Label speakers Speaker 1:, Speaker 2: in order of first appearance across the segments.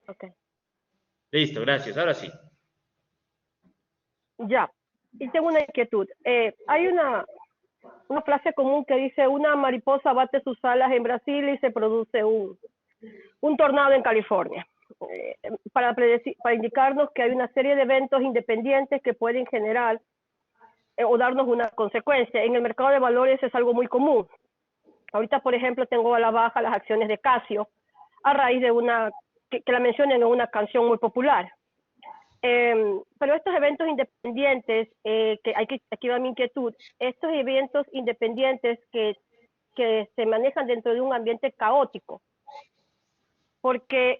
Speaker 1: Ok.
Speaker 2: Listo, gracias. Ahora sí.
Speaker 1: Ya. Y tengo una inquietud. Hay una frase común que dice, una mariposa bate sus alas en Brasil y se produce un tornado en California. Para indicarnos que hay una serie de eventos independientes que pueden generar o darnos una consecuencia. En el mercado de valores es algo muy común. Ahorita, por ejemplo, tengo a la baja las acciones de Casio a raíz de que la mencionen en una canción muy popular. Pero estos eventos independientes, aquí va mi inquietud, estos eventos independientes que se manejan dentro de un ambiente caótico, porque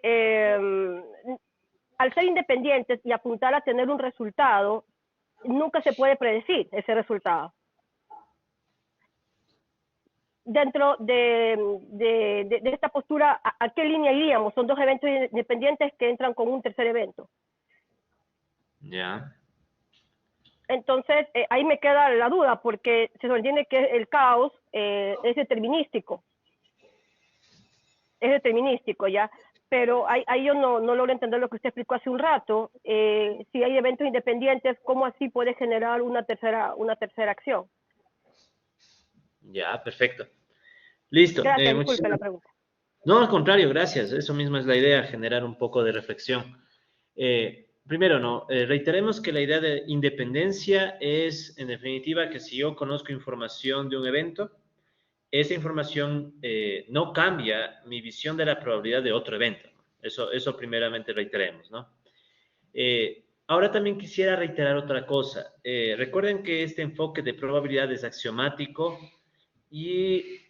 Speaker 1: al ser independientes y apuntar a tener un resultado, nunca se puede predecir ese resultado. Dentro de esta postura, ¿a qué línea iríamos? Son dos eventos independientes que entran con un tercer evento.
Speaker 2: Ya.
Speaker 1: Entonces, ahí me queda la duda, porque se entiende que el caos es determinístico. Es determinístico, ¿ya? Pero ahí yo no logro entender lo que usted explicó hace un rato. Si hay eventos independientes, ¿cómo así puede generar una tercera acción?
Speaker 2: Ya, perfecto. Listo.
Speaker 1: Gracias, disculpe la
Speaker 2: Muchísimas.
Speaker 1: pregunta.
Speaker 2: No, al contrario, gracias. Eso mismo es la idea, generar un poco de reflexión. Primero, no, reiteremos que la idea de independencia es, en definitiva, que si yo conozco información de un evento, esa información no cambia mi visión de la probabilidad de otro evento. Eso primeramente reiteremos, ¿no? Ahora también quisiera reiterar otra cosa. Recuerden que este enfoque de probabilidad es axiomático y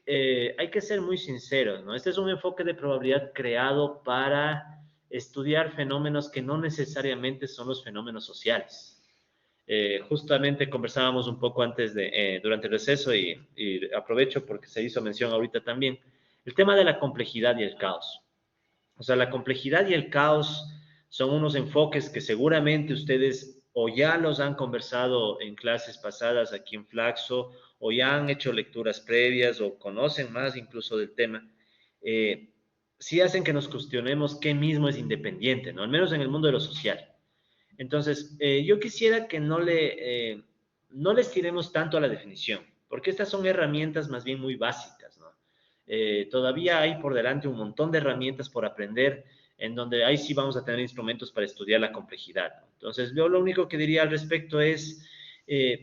Speaker 2: hay que ser muy sinceros, ¿no? Este es un enfoque de probabilidad creado para estudiar fenómenos que no necesariamente son los fenómenos sociales. Justamente conversábamos un poco antes durante el receso y aprovecho porque se hizo mención ahorita también, el tema de la complejidad y el caos. O sea, la complejidad y el caos son unos enfoques que seguramente ustedes o ya los han conversado en clases pasadas aquí en Flaxo, o ya han hecho lecturas previas o conocen más incluso del tema. Sí hacen que nos cuestionemos qué mismo es independiente, ¿no? Al menos en el mundo de lo social. Entonces, yo quisiera que no les tiremos tanto a la definición, porque estas son herramientas más bien muy básicas, ¿no? Todavía hay por delante un montón de herramientas por aprender, en donde ahí sí vamos a tener instrumentos para estudiar la complejidad, ¿no? Entonces, yo lo único que diría al respecto es,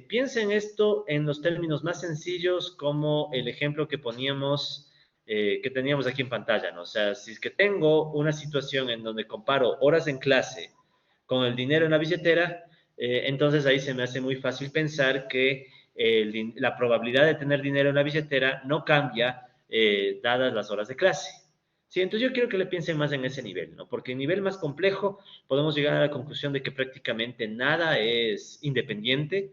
Speaker 2: piensen esto en los términos más sencillos, como el ejemplo que poníamos, que teníamos aquí en pantalla, ¿no? O sea, si es que tengo una situación en donde comparo horas en clase con el dinero en la billetera, entonces ahí se me hace muy fácil pensar que la probabilidad de tener dinero en la billetera no cambia dadas las horas de clase. Sí, entonces yo quiero que le piensen más en ese nivel, ¿no? Porque en nivel más complejo podemos llegar a la conclusión de que prácticamente nada es independiente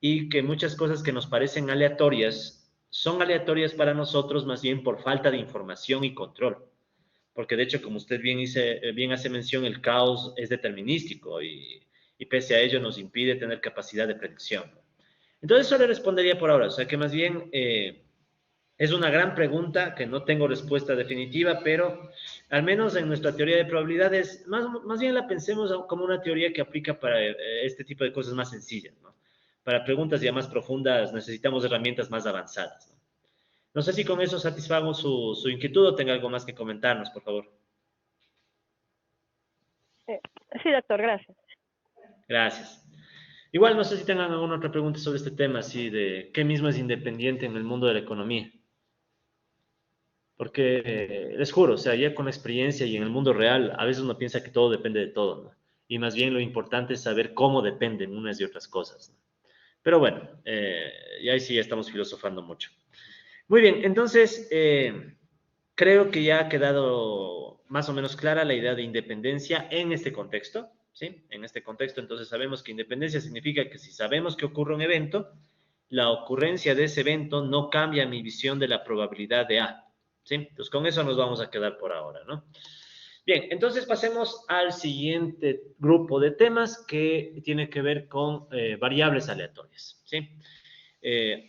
Speaker 2: y que muchas cosas que nos parecen aleatorias son aleatorias para nosotros más bien por falta de información y control, porque de hecho, como usted bien hace mención, el caos es determinístico y pese a ello nos impide tener capacidad de predicción. Entonces, eso le respondería por ahora, o sea que más bien es una gran pregunta que no tengo respuesta definitiva, pero al menos en nuestra teoría de probabilidades, más bien la pensemos como una teoría que aplica para este tipo de cosas más sencillas, ¿no? Para preguntas ya más profundas necesitamos herramientas más avanzadas, ¿no? No sé si con eso satisfago su inquietud o tenga algo más que comentarnos, por favor.
Speaker 1: Sí, doctor, gracias.
Speaker 2: Gracias. Igual no sé si tengan alguna otra pregunta sobre este tema, así de qué mismo es independiente en el mundo de la economía. Porque les juro, o sea, ya con la experiencia y en el mundo real, a veces uno piensa que todo depende de todo, ¿no? Y más bien lo importante es saber cómo dependen unas y otras cosas, ¿no? Pero bueno, y ahí sí ya estamos filosofando mucho. Muy bien, entonces creo que ya ha quedado más o menos clara la idea de independencia en este contexto, ¿sí? En este contexto, entonces sabemos que independencia significa que si sabemos que ocurre un evento, la ocurrencia de ese evento no cambia mi visión de la probabilidad de A, ¿sí? Entonces con eso nos vamos a quedar por ahora, ¿no? Bien, entonces pasemos al siguiente grupo de temas que tiene que ver con variables aleatorias, ¿sí?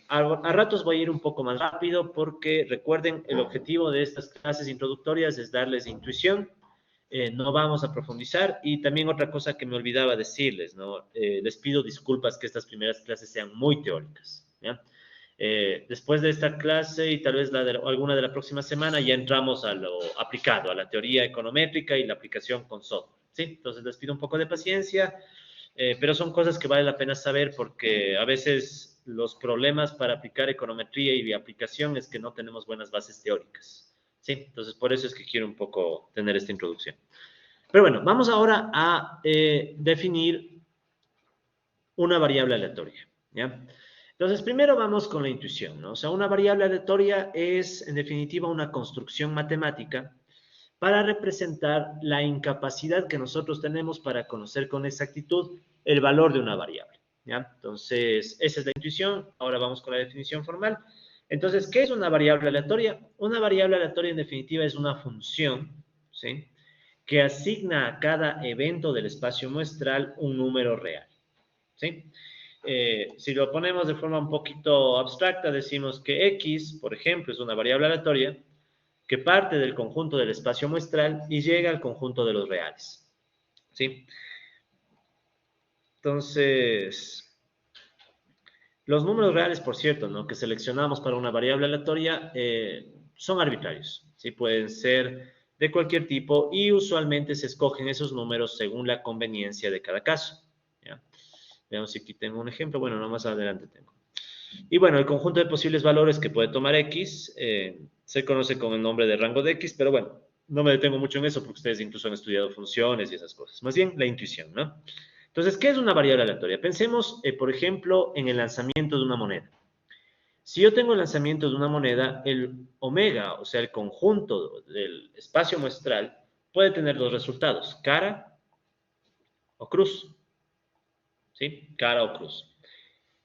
Speaker 2: A ratos voy a ir un poco más rápido porque recuerden, el objetivo de estas clases introductorias es darles intuición no vamos a profundizar. Y también otra cosa que me olvidaba decirles, ¿no? Les pido disculpas que estas primeras clases sean muy teóricas, ¿ya? Después de esta clase y tal vez alguna de la próxima semana ya entramos a lo aplicado, a la teoría econométrica y la aplicación con software, ¿sí? Entonces les pido un poco de paciencia, pero son cosas que vale la pena saber porque a veces los problemas para aplicar econometría y aplicación es que no tenemos buenas bases teóricas, ¿sí? Entonces por eso es que quiero un poco tener esta introducción. Pero bueno, vamos ahora a definir una variable aleatoria, ¿ya? Entonces, primero vamos con la intuición, ¿no? O sea, una variable aleatoria es, en definitiva, una construcción matemática para representar la incapacidad que nosotros tenemos para conocer con exactitud el valor de una variable, ¿ya? Entonces, esa es la intuición. Ahora vamos con la definición formal. Entonces, ¿qué es una variable aleatoria? Una variable aleatoria, en definitiva, es una función, ¿sí?, que asigna a cada evento del espacio muestral un número real, ¿sí? Si lo ponemos de forma un poquito abstracta, decimos que X, por ejemplo, es una variable aleatoria que parte del conjunto del espacio muestral y llega al conjunto de los reales, ¿sí? Entonces, los números reales, por cierto, ¿no?, que seleccionamos para una variable aleatoria son arbitrarios, ¿sí? Pueden ser de cualquier tipo y usualmente se escogen esos números según la conveniencia de cada caso, ¿ya? Veamos si aquí tengo un ejemplo. Bueno, no, más adelante tengo. Y bueno, el conjunto de posibles valores que puede tomar X se conoce con el nombre de rango de X, pero bueno, no me detengo mucho en eso porque ustedes incluso han estudiado funciones y esas cosas. Más bien, la intuición, ¿no? Entonces, ¿qué es una variable aleatoria? Pensemos, por ejemplo, en el lanzamiento de una moneda. Si yo tengo el lanzamiento de una moneda, el omega, o sea, el conjunto del espacio muestral, puede tener dos resultados, cara o cruz, ¿sí? Cara o cruz.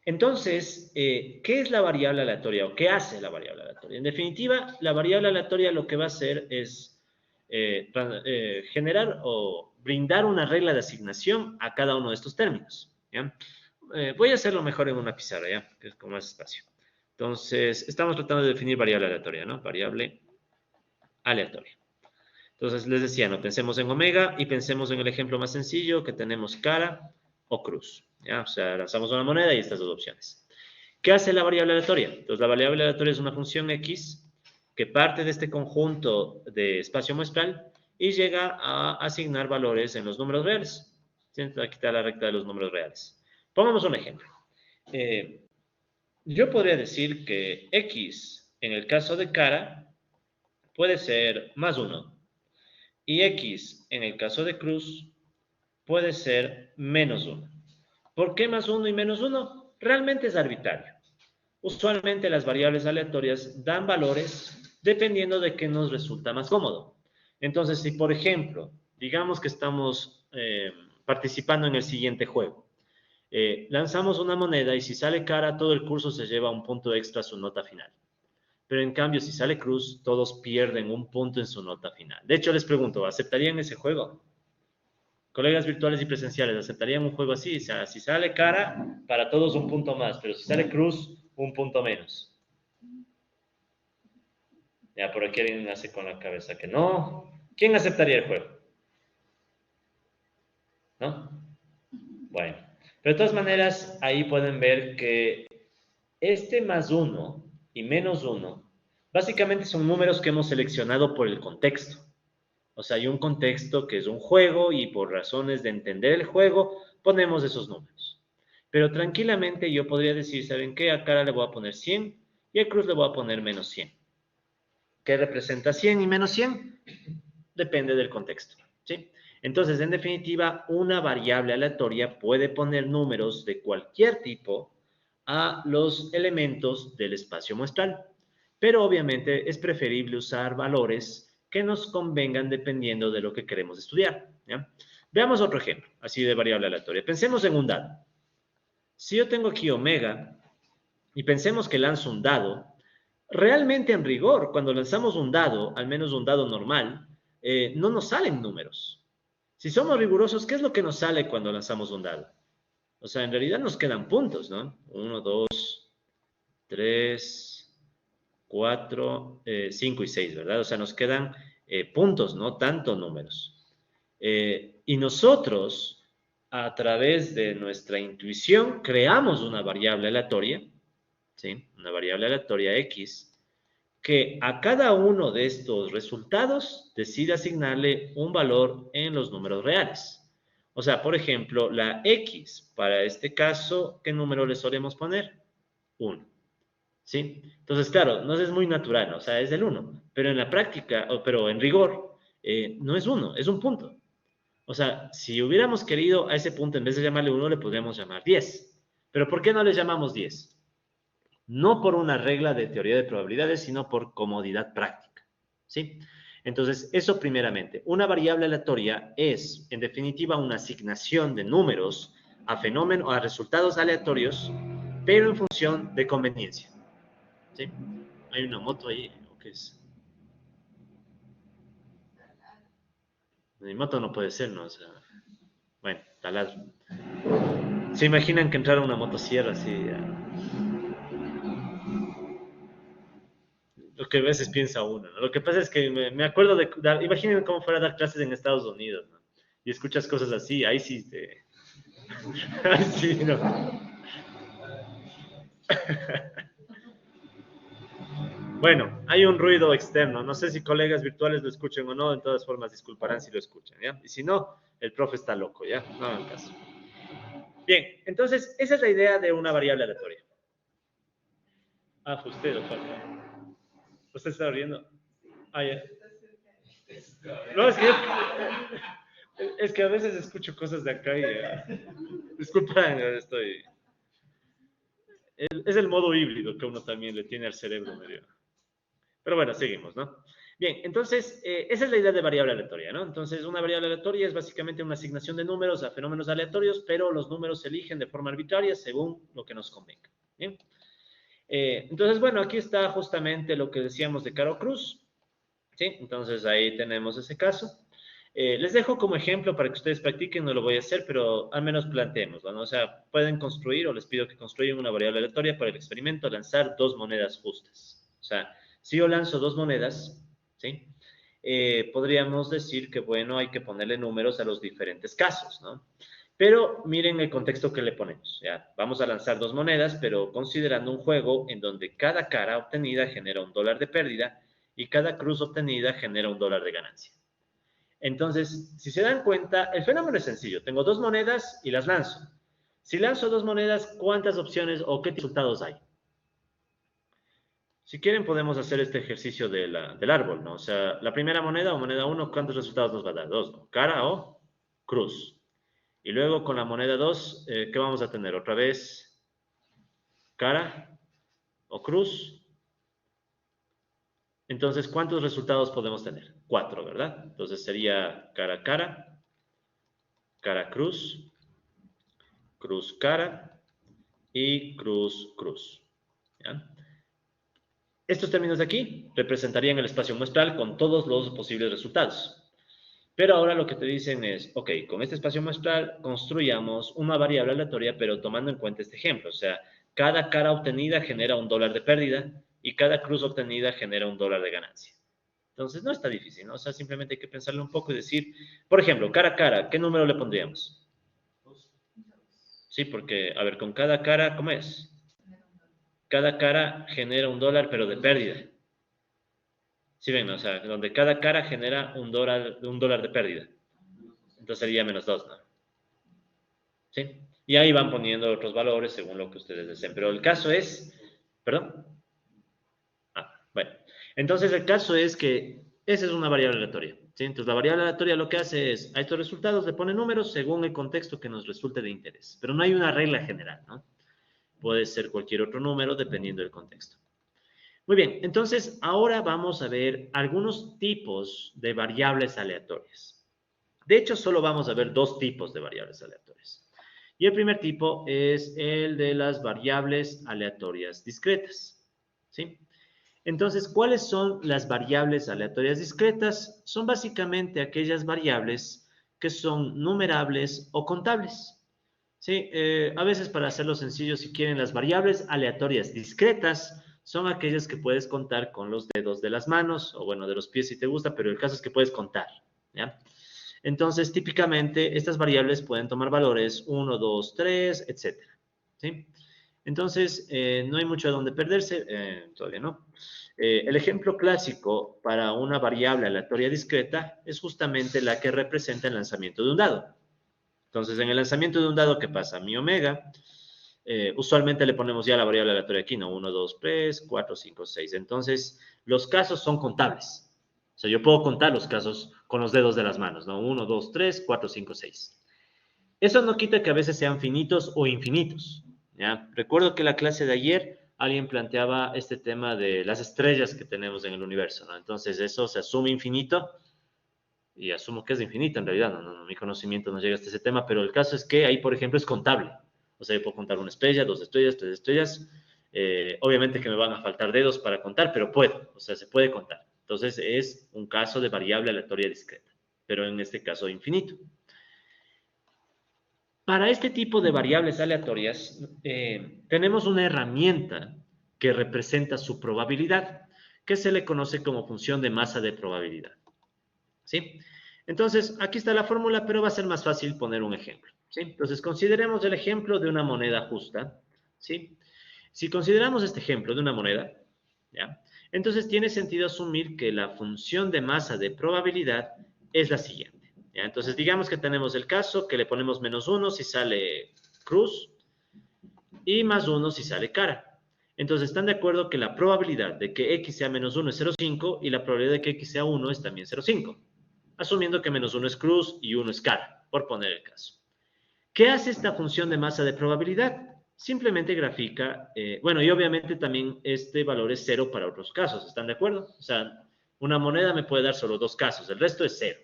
Speaker 2: Entonces, ¿qué es la variable aleatoria o qué hace la variable aleatoria? En definitiva, la variable aleatoria lo que va a hacer es generar o brindar una regla de asignación a cada uno de estos términos, ¿ya? Voy a hacerlo mejor en una pizarra, ¿ya?, que es con más espacio. Entonces, estamos tratando de definir variable aleatoria, ¿no? Variable aleatoria. Entonces, les decía, no pensemos en omega y pensemos en el ejemplo más sencillo que tenemos cara o cruz, ¿ya? O sea, lanzamos una moneda y estas dos opciones. ¿Qué hace la variable aleatoria? Entonces, la variable aleatoria es una función X que parte de este conjunto de espacio muestral y llega a asignar valores en los números reales. ¿Sí? Entonces, aquí está la recta de los números reales. Pongamos un ejemplo. Yo podría decir que X, en el caso de cara, puede ser más 1. Y X, en el caso de cruz, puede ser menos 1. ¿Por qué más 1 y menos 1? Realmente es arbitrario. Usualmente las variables aleatorias dan valores dependiendo de qué nos resulta más cómodo. Entonces, si por ejemplo, digamos que estamos participando en el siguiente juego, lanzamos una moneda y si sale cara, todo el curso se lleva un punto extra a su nota final. Pero en cambio, si sale cruz, todos pierden un punto en su nota final. De hecho, les pregunto, ¿aceptarían ese juego? Colegas virtuales y presenciales, ¿aceptarían un juego así? O sea, si sale cara, para todos un punto más, pero si sale cruz, un punto menos. Ya, por aquí alguien hace con la cabeza que no. ¿Quién aceptaría el juego? ¿No? Bueno, pero de todas maneras, ahí pueden ver que este más 1 y menos 1, básicamente son números que hemos seleccionado por el contexto. O sea, hay un contexto que es un juego y por razones de entender el juego ponemos esos números. Pero tranquilamente yo podría decir, ¿saben qué? A cara le voy a poner 100 y a cruz le voy a poner menos 100. ¿Qué representa 100 y menos 100? Depende del contexto, ¿sí? Entonces, en definitiva, una variable aleatoria puede poner números de cualquier tipo a los elementos del espacio muestral. Pero obviamente es preferible usar valores que nos convengan dependiendo de lo que queremos estudiar, ¿ya? Veamos otro ejemplo, así de variable aleatoria. Pensemos en un dado. Si yo tengo aquí omega y pensemos que lanzo un dado, realmente en rigor, cuando lanzamos un dado, al menos un dado normal, no nos salen números. Si somos rigurosos, ¿qué es lo que nos sale cuando lanzamos un dado? O sea, en realidad nos quedan puntos, ¿no? 1, 2, 3, 4, 5 y 6, ¿verdad? O sea, nos quedan puntos, no tanto números. Y nosotros, a través de nuestra intuición, creamos una variable aleatoria, ¿sí? Una variable aleatoria X, que a cada uno de estos resultados decide asignarle un valor en los números reales. O sea, por ejemplo, la X, para este caso, ¿qué número le solemos poner? 1. ¿Sí? Entonces, claro, no es muy natural, ¿no? O sea, es el 1, pero en la práctica, pero en rigor, no es 1, es un punto. O sea, si hubiéramos querido a ese punto, en vez de llamarle 1, le podríamos llamar 10. ¿Pero por qué no le llamamos 10? No por una regla de teoría de probabilidades, sino por comodidad práctica, ¿sí? Entonces, eso primeramente. Una variable aleatoria es, en definitiva, una asignación de números a fenómenos, a resultados aleatorios, pero en función de conveniencia, ¿sí? Hay una moto ahí, ¿o qué es? Mi moto no puede ser, ¿no? O sea, bueno, taladro. ¿Se imaginan que entrara una motosierra así? Lo que a veces piensa uno, ¿no? Lo que pasa es que me acuerdo de dar, imaginen cómo fuera a dar clases en Estados Unidos, ¿no? Y escuchas cosas así, ahí sí te... ahí sí, ¿no? Bueno, hay un ruido externo, no sé si colegas virtuales lo escuchen o no, de todas formas disculparán si lo escuchan, ¿ya? Y si no, el profe está loco, ¿ya? No hagan caso. Bien, entonces, esa es la idea de una variable aleatoria. Ah, fue usted, o falta. ¿Usted está riendo? Ah, ya. No, es que a veces escucho cosas de acá y... disculpen, estoy... Es el modo híbrido que uno también le tiene al cerebro medio. Pero bueno, seguimos, ¿no? Bien, entonces, esa es la idea de variable aleatoria, ¿no? Entonces, una variable aleatoria es básicamente una asignación de números a fenómenos aleatorios, pero los números se eligen de forma arbitraria según lo que nos convenga. ¿Bien? Entonces, bueno, aquí está justamente lo que decíamos de Caro Cruz, ¿sí? Entonces, ahí tenemos ese caso. Les dejo como ejemplo para que ustedes practiquen, no lo voy a hacer, pero al menos planteemos, ¿no? O sea, pueden construir, o les pido que construyan una variable aleatoria para el experimento, lanzar dos monedas justas. O sea, si yo lanzo dos monedas, ¿sí? Podríamos decir que, bueno, hay que ponerle números a los diferentes casos, ¿no? Pero miren el contexto que le ponemos, ¿ya? Vamos a lanzar dos monedas, pero considerando un juego en donde cada cara obtenida genera $1 de pérdida y cada cruz obtenida genera $1 de ganancia. Entonces, si se dan cuenta, el fenómeno es sencillo. Tengo dos monedas y las lanzo. Si lanzo dos monedas, ¿cuántas opciones o qué resultados hay? Si quieren, podemos hacer este ejercicio del árbol, ¿no? O sea, la primera moneda o moneda 1, ¿cuántos resultados nos va a dar? Dos, ¿no? Cara o cruz. Y luego con la moneda 2, ¿qué vamos a tener? Otra vez, cara o cruz. Entonces, ¿cuántos resultados podemos tener? 4, ¿verdad? Entonces sería cara, cara, cara, cruz, cruz, cara y cruz, cruz. ¿Ya? Estos términos de aquí representarían el espacio muestral con todos los posibles resultados. Pero ahora lo que te dicen es, ok, con este espacio muestral construyamos una variable aleatoria, pero tomando en cuenta este ejemplo. O sea, cada cara obtenida genera $1 de pérdida y cada cruz obtenida genera $1 de ganancia. Entonces, no está difícil, ¿no? O sea, simplemente hay que pensarlo un poco y decir, por ejemplo, cara a cara, ¿qué número le pondríamos? Sí, porque, a ver, con cada cara, ¿cómo es? Cada cara genera $1, pero de pérdida. ¿Sí ven? O sea, donde cada cara genera $1 de pérdida. Entonces sería -2, ¿no? ¿Sí? Y ahí van poniendo otros valores según lo que ustedes deseen. Pero el caso es, ¿perdón? Bueno. Entonces el caso es que esa es una variable aleatoria. ¿Sí? Entonces la variable aleatoria lo que hace es, a estos resultados le pone números según el contexto que nos resulte de interés. Pero no hay una regla general, ¿no? Puede ser cualquier otro número dependiendo del contexto. Muy bien, entonces ahora vamos a ver algunos tipos de variables aleatorias. De hecho, solo vamos a ver dos tipos de variables aleatorias. Y el primer tipo es el de las variables aleatorias discretas. ¿Sí? Entonces, ¿cuáles son las variables aleatorias discretas? Son básicamente aquellas variables que son numerables o contables. ¿Sí? A veces, para hacerlo sencillo, si quieren, las variables aleatorias discretas son aquellas que puedes contar con los dedos de las manos, o bueno, de los pies si te gusta, pero el caso es que puedes contar, ¿ya? Entonces, típicamente, estas variables pueden tomar valores 1, 2, 3, etcétera. ¿Sí? Entonces, no hay mucho a donde perderse, todavía no. El ejemplo clásico para una variable aleatoria discreta es justamente la que representa el lanzamiento de un dado. Entonces, en el lanzamiento de un dado, ¿qué pasa? Mi omega, usualmente le ponemos ya la variable aleatoria aquí, ¿no? 1, 2, 3, 4, 5, 6. Entonces, los casos son contables. O sea, yo puedo contar los casos con los dedos de las manos, ¿no? 1, 2, 3, 4, 5, 6. Eso no quita que a veces sean finitos o infinitos, ¿ya? Recuerdo que en la clase de ayer alguien planteaba este tema de las estrellas que tenemos en el universo, ¿no? Entonces, eso se asume infinito y asumo que es infinito en realidad, mi conocimiento no llega hasta ese tema, pero el caso es que ahí, por ejemplo, es contable. O sea, yo puedo contar una estrella, 2 estrellas, 3 estrellas. Obviamente que me van a faltar dedos para contar, pero puedo, o sea, se puede contar. Entonces, es un caso de variable aleatoria discreta, pero en este caso infinito. Para este tipo de variables aleatorias, tenemos una herramienta que representa su probabilidad, que se le conoce como función de masa de probabilidad. ¿Sí? Entonces, aquí está la fórmula, pero va a ser más fácil poner un ejemplo. ¿Sí? Entonces, consideremos el ejemplo de una moneda justa. ¿Sí? Si consideramos este ejemplo de una moneda, ¿ya? Entonces tiene sentido asumir que la función de masa de probabilidad es la siguiente. ¿Ya? Entonces, digamos que tenemos el caso que le ponemos -1 si sale cruz y +1 si sale cara. Entonces, ¿están de acuerdo que la probabilidad de que x sea -1 es 0,5 y la probabilidad de que x sea 1 es también 0,5? Asumiendo que -1 es cruz y 1 es cara, por poner el caso. ¿Qué hace esta función de masa de probabilidad? Simplemente grafica, bueno, y obviamente también este valor es 0 para otros casos, ¿están de acuerdo? O sea, una moneda me puede dar solo 2 casos, el resto es 0.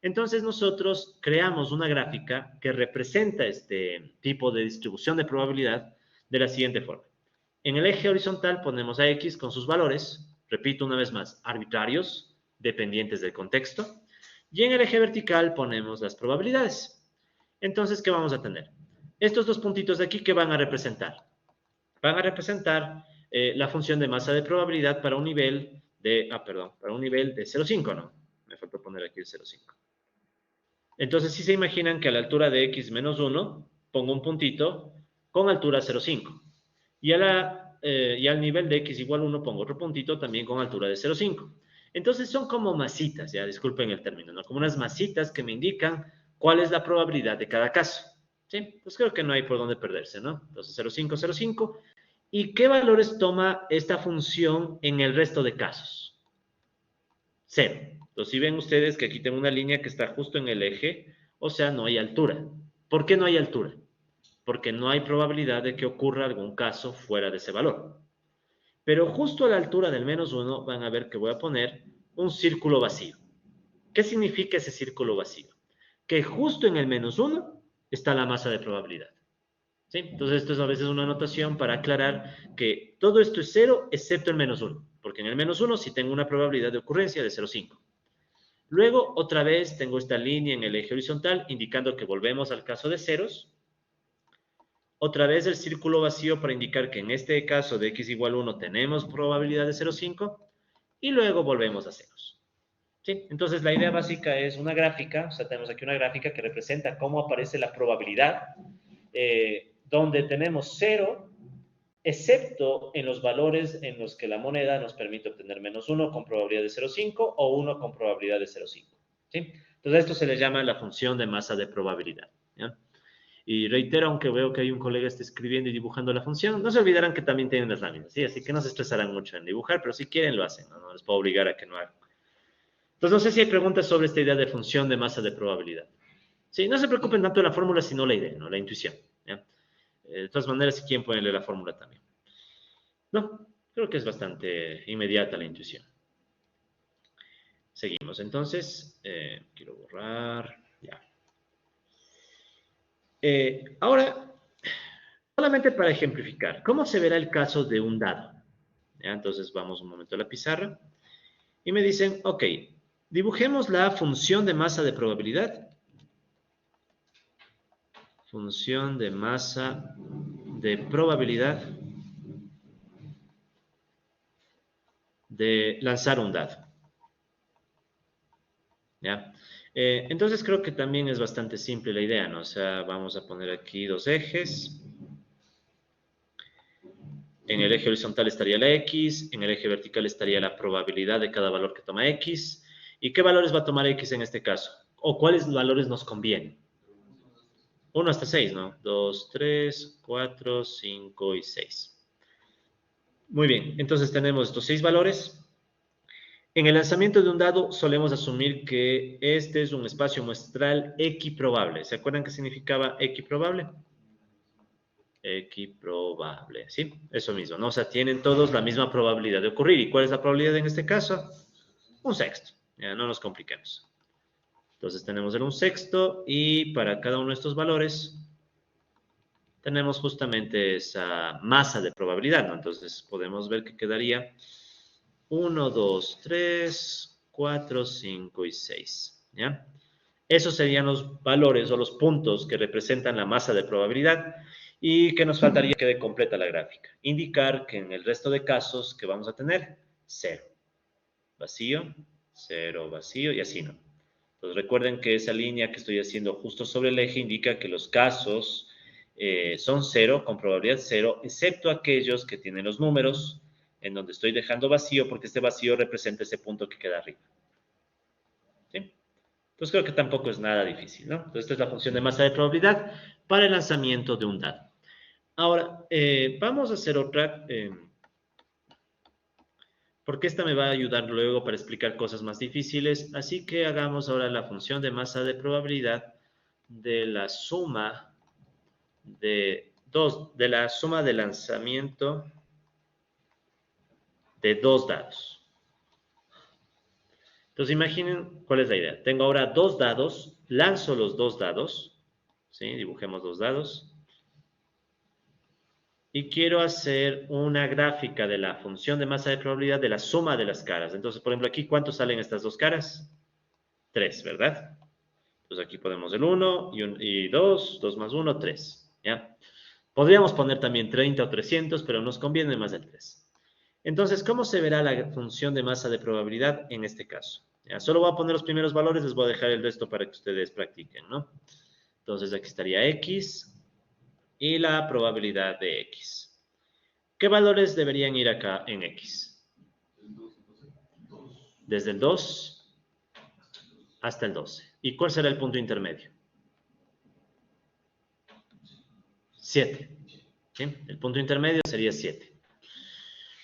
Speaker 2: Entonces nosotros creamos una gráfica que representa este tipo de distribución de probabilidad de la siguiente forma. En el eje horizontal ponemos a x con sus valores, repito una vez más, arbitrarios, dependientes del contexto, y en el eje vertical ponemos las probabilidades. Entonces, ¿qué vamos a tener? Estos dos puntitos de aquí, ¿qué van a representar? Van a representar la función de masa de probabilidad para un nivel de, para un nivel de 0,5, ¿no? Me faltó poner aquí el 0,5. Entonces, si se imaginan que a la altura de x menos 1, pongo un puntito con altura 0,5. Y, y al nivel de x igual 1 pongo otro puntito también con altura de 0,5. Entonces son como masitas, ya disculpen el término, ¿no? Como unas masitas que me indican cuál es la probabilidad de cada caso. ¿Sí? Pues creo que no hay por dónde perderse, ¿no? Entonces 0,5, 0,5. ¿Y qué valores toma esta función en el resto de casos? 0. Entonces, si ven ustedes que aquí tengo una línea que está justo en el eje, o sea, no hay altura. ¿Por qué no hay altura? Porque no hay probabilidad de que ocurra algún caso fuera de ese valor. Pero justo a la altura del -1 van a ver que voy a poner un círculo vacío. ¿Qué significa ese círculo vacío? Que justo en el -1 está la masa de probabilidad. ¿Sí? Entonces, esto es a veces una anotación para aclarar que todo esto es 0 excepto el -1, porque en el -1 sí tengo una probabilidad de ocurrencia de 0,5. Luego, otra vez, tengo esta línea en el eje horizontal indicando que volvemos al caso de ceros. Otra vez el círculo vacío para indicar que en este caso de x igual 1 tenemos probabilidad de 0,5 y luego volvemos a ceros. ¿Sí? Entonces la idea básica es una gráfica, o sea, tenemos aquí una gráfica que representa cómo aparece la probabilidad, donde tenemos 0, excepto en los valores en los que la moneda nos permite obtener -1 con probabilidad de 0,5 o 1 con probabilidad de 0,5. ¿Sí? Entonces esto se le llama la función de masa de probabilidad. ¿Ya? Y reitero, aunque veo que hay un colega que está escribiendo y dibujando la función, no se olvidarán que también tienen las láminas, ¿sí? Así que no se estresarán mucho en dibujar, pero si quieren lo hacen, no les puedo obligar a que no hagan. Entonces, no sé si hay preguntas sobre esta idea de función de masa de probabilidad. Sí, no se preocupen tanto de la fórmula, sino la idea, ¿no? La intuición. ¿Ya? De todas maneras, si quieren ponerle la fórmula también. No, creo que es bastante inmediata la intuición. Seguimos, entonces, quiero borrar, ya. Ahora, solamente para ejemplificar, ¿cómo se verá el caso de un dado? ¿Ya? Entonces vamos un momento a la pizarra y me dicen, ok, dibujemos la función de masa de probabilidad. Función de masa de probabilidad de lanzar un dado. ¿Ya? Entonces creo que también es bastante simple la idea, ¿no? O sea, vamos a poner aquí dos ejes. En el eje horizontal estaría la X, en el eje vertical estaría la probabilidad de cada valor que toma X. ¿Y qué valores va a tomar X en este caso? ¿O cuáles valores nos convienen? 1 hasta 6, ¿no? 2, 3, 4, 5 y 6. Muy bien, entonces tenemos estos 6 valores. En el lanzamiento de un dado solemos asumir que este es un espacio muestral equiprobable. ¿Se acuerdan qué significaba equiprobable? Equiprobable, ¿sí? Eso mismo, ¿no? O sea, tienen todos la misma probabilidad de ocurrir. ¿Y cuál es la probabilidad en este caso? Un sexto. Ya, no nos compliquemos. Entonces tenemos el un sexto y para cada uno de estos valores tenemos justamente esa masa de probabilidad, ¿no? Entonces podemos ver que quedaría 1, 2, 3, 4, 5 y 6, ¿ya? Esos serían los valores o los puntos que representan la masa de probabilidad y que nos faltaría que quede completa la gráfica. Indicar que en el resto de casos que vamos a tener, 0, vacío, 0, vacío y así, ¿no? Entonces recuerden que esa línea que estoy haciendo justo sobre el eje indica que los casos son 0, con probabilidad 0, excepto aquellos que tienen los números en donde estoy dejando vacío, porque este vacío representa ese punto que queda arriba. ¿Sí? Entonces creo que tampoco es nada difícil, ¿no? Entonces esta es la función de masa de probabilidad para el lanzamiento de un dado. Ahora, vamos a hacer otra, porque esta me va a ayudar luego para explicar cosas más difíciles. Así que hagamos ahora la función de masa de probabilidad de la suma de la suma de lanzamiento de dos dados. Entonces imaginen cuál es la idea. Tengo ahora dos dados, lanzo los dos dados, ¿sí? Dibujemos dos dados. Y quiero hacer una gráfica de la función de masa de probabilidad de la suma de las caras. Entonces, por ejemplo, aquí, ¿cuántos salen estas dos caras? 3, ¿verdad? Entonces aquí ponemos el 1 y 2, 2 más 1, 3, ¿ya? Podríamos poner también 30 o 300, pero nos conviene más el 3. Entonces, ¿cómo se verá la función de masa de probabilidad en este caso? ¿Ya? Solo voy a poner los primeros valores, les voy a dejar el resto para que ustedes practiquen, ¿no? Entonces, aquí estaría X y la probabilidad de X. ¿Qué valores deberían ir acá en X? Desde el 2 hasta el 12. ¿Y cuál será el punto intermedio? 7. ¿Sí? El punto intermedio sería 7.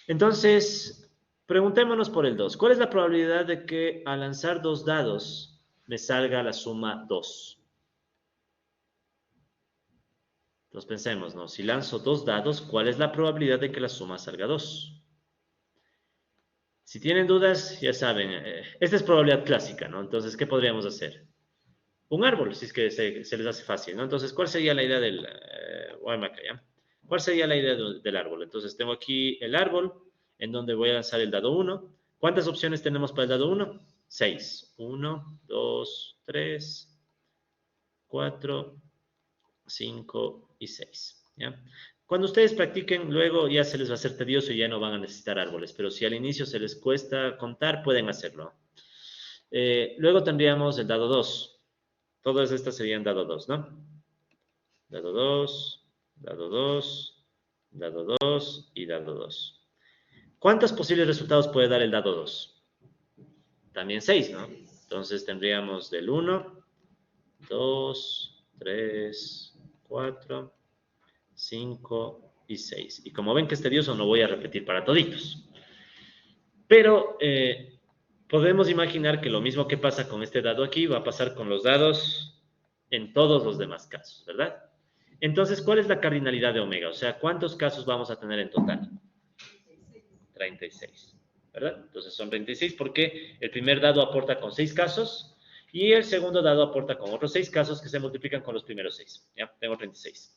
Speaker 2: Entonces, preguntémonos por el 2. ¿Cuál es la probabilidad de que al lanzar dos dados me salga la suma 2? Entonces pensemos, ¿no? Si lanzo dos dados, ¿cuál es la probabilidad de que la suma salga 2? Si tienen dudas, ya saben, esta es probabilidad clásica, ¿no? Entonces, ¿qué podríamos hacer? Un árbol, si es que se les hace fácil, ¿no? Entonces, ¿cuál sería la idea del... ¿ya? ¿Cuál sería la idea del árbol? Entonces, tengo aquí el árbol, en donde voy a lanzar el dado 1. ¿Cuántas opciones tenemos para el dado 1? 6. 1, 2, 3, 4, 5 y 6. ¿Ya? Cuando ustedes practiquen, luego ya se les va a hacer tedioso y ya no van a necesitar árboles, pero si al inicio se les cuesta contar, pueden hacerlo. Luego tendríamos el dado 2. Todas estas serían dado 2, ¿no? Dado 2, dado 2, dado 2 y dado 2. ¿Cuántos posibles resultados puede dar el dado 2? También 6, ¿no? Entonces tendríamos del 1, 2, 3, 4, 5 y 6. Y como ven que es tedioso, no voy a repetir para toditos. Pero podemos imaginar que lo mismo que pasa con este dado aquí va a pasar con los dados en todos los demás casos, ¿verdad? Entonces, ¿cuál es la cardinalidad de omega? O sea, ¿cuántos casos vamos a tener en total? 36, ¿verdad? Entonces son 36 porque el primer dado aporta con 6 casos y el segundo dado aporta con otros 6 casos que se multiplican con los primeros 6. ¿Ya? Tengo 36.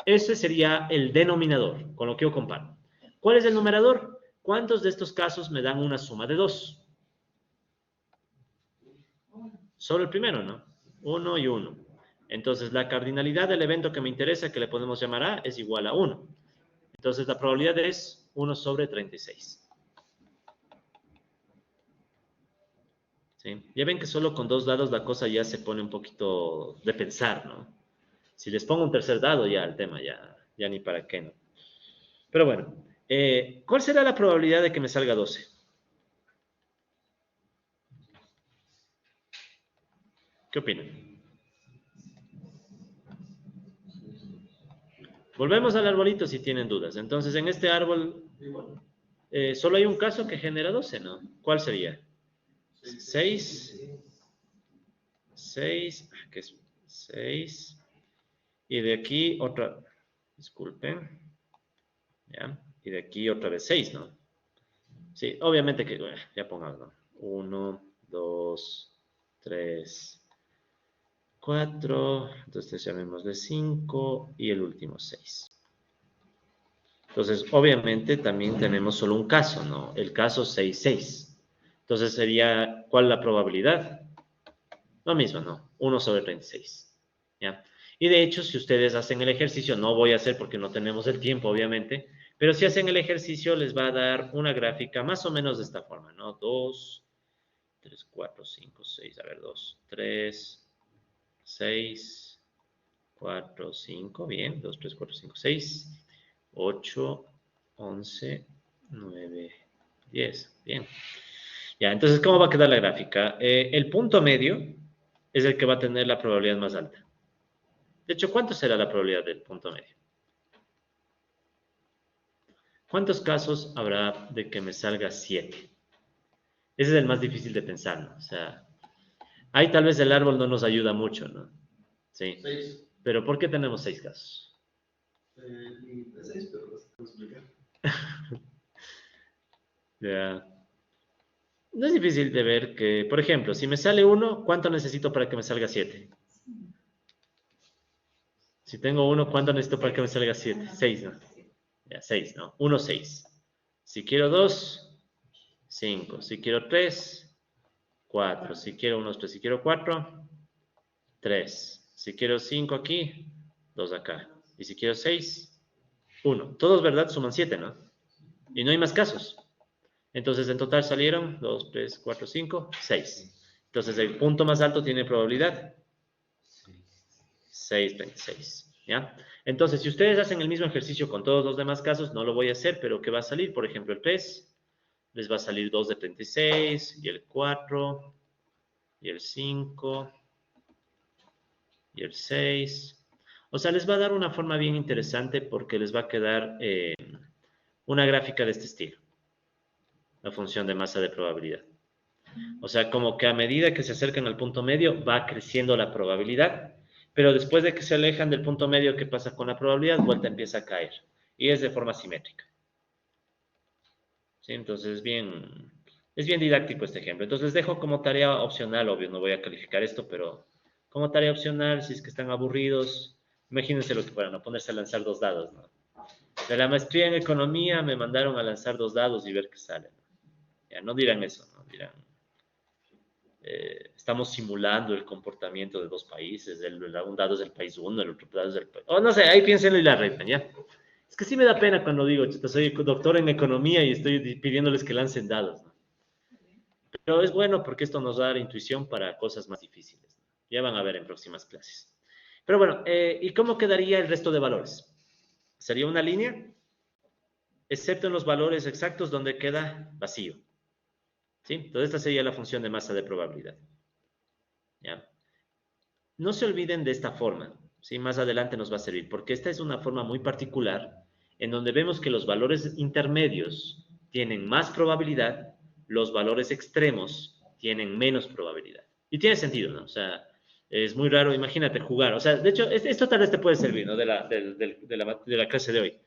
Speaker 2: Ese sería el denominador, con lo que yo comparo. ¿Cuál es el numerador? ¿Cuántos de estos casos me dan una suma de 2? Solo el primero, ¿no? 1 y 1. Entonces, la cardinalidad del evento que me interesa, que le podemos llamar A, es igual a 1. Entonces, la probabilidad es 1 sobre 36. ¿sí? Ya ven que solo con 2 dados la cosa ya se pone un poquito de pensar, ¿no? Si les pongo un tercer dado, ya el tema, ya ni para qué, ¿no? Pero bueno, ¿cuál será la probabilidad de que me salga 12? ¿Qué opinan? Volvemos al arbolito si tienen dudas. Entonces, en este árbol solo hay un caso que genera 12, ¿no? ¿Cuál sería? 6, 6, que es 6, y de aquí otra, disculpen, ¿ya? Y de aquí otra vez 6, ¿no? Sí, obviamente que, bueno, ya pongamos, ¿no? 1, 2, 3, 4, entonces llamémosle 5 y el último 6. Entonces, obviamente también tenemos solo un caso, ¿no? El caso 6, 6. Entonces sería, ¿cuál la probabilidad? Lo mismo, ¿no? 1 sobre 36. ¿Ya? Y de hecho, si ustedes hacen el ejercicio, no voy a hacer porque no tenemos el tiempo, obviamente, pero si hacen el ejercicio les va a dar una gráfica más o menos de esta forma, ¿no? 2, 3, 4, 5, 6, a ver, 2, 3, 6, 4, 5, bien, 2, 3, 4, 5, 6, 8, 11, 9, 10, bien. Ya, entonces, ¿cómo va a quedar la gráfica? El punto medio es el que va a tener la probabilidad más alta. De hecho, ¿cuánto será la probabilidad del punto medio? ¿Cuántos casos habrá de que me salga 7? Ese es el más difícil de pensar, ¿no? O sea, ahí tal vez el árbol no nos ayuda mucho, ¿no? Sí.
Speaker 3: 6.
Speaker 2: Pero ¿por qué tenemos 6 casos?
Speaker 3: De 6, pero lo tengo que explicar.
Speaker 2: Ya. No es difícil de ver que, por ejemplo, si me sale 1, ¿cuánto necesito para que me salga 7? Si tengo 1, ¿cuánto necesito para que me salga 7? 6, ¿no? Ya, 6, ¿no? 1, 6. Si quiero 2, 5. Si quiero 3, 4. Si quiero 1, 3. Si quiero 4, 3. Si quiero 5 aquí, 2 acá. Y si quiero 6, 1. Todos, ¿verdad? Suman 7, ¿no? Y no hay más casos. Entonces, en total salieron 2, 3, 4, 5, 6. Entonces, el punto más alto tiene probabilidad 6,26. ¿Ya? Entonces, si ustedes hacen el mismo ejercicio con todos los demás casos, no lo voy a hacer, pero ¿qué va a salir? Por ejemplo, el 3, les va a salir 2 de 36, y el 4, y el 5, y el 6. O sea, les va a dar una forma bien interesante porque les va a quedar una gráfica de este estilo, la función de masa de probabilidad. O sea, como que a medida que se acercan al punto medio va creciendo la probabilidad, pero después de que se alejan del punto medio, ¿qué pasa con la probabilidad? Vuelta empieza a caer y es de forma simétrica. ¿Sí? Entonces es bien didáctico este ejemplo. Entonces les dejo como tarea opcional, obvio, no voy a calificar esto, pero como tarea opcional, si es que están aburridos, imagínense lo que fueran, ¿no? Ponerse a lanzar 2 dados, ¿no? De la maestría en economía me mandaron a lanzar 2 dados y ver qué sale, ¿no? Ya no dirán eso, ¿no? Dirán, estamos simulando el comportamiento de 2 países, un dado es del país 1, el otro dado es del país... O no sé, ahí piénsenlo y la arreglan, ¿ya? Es que sí me da pena cuando digo, chuta, soy doctor en economía y estoy pidiéndoles que lancen dados, ¿no? Pero es bueno porque esto nos da la intuición para cosas más difíciles, ¿no? Ya van a ver en próximas clases. Pero bueno, ¿y cómo quedaría el resto de valores? Sería una línea, excepto en los valores exactos donde queda vacío. ¿Sí? Entonces esta sería la función de masa de probabilidad. ¿Ya? No se olviden de esta forma, ¿sí? Más adelante nos va a servir, porque esta es una forma muy particular en donde vemos que los valores intermedios tienen más probabilidad, los valores extremos tienen menos probabilidad. Y tiene sentido, ¿no? O sea, es muy raro, imagínate jugar. O sea, de hecho, esto tal vez te puede servir, ¿no? De la clase de hoy.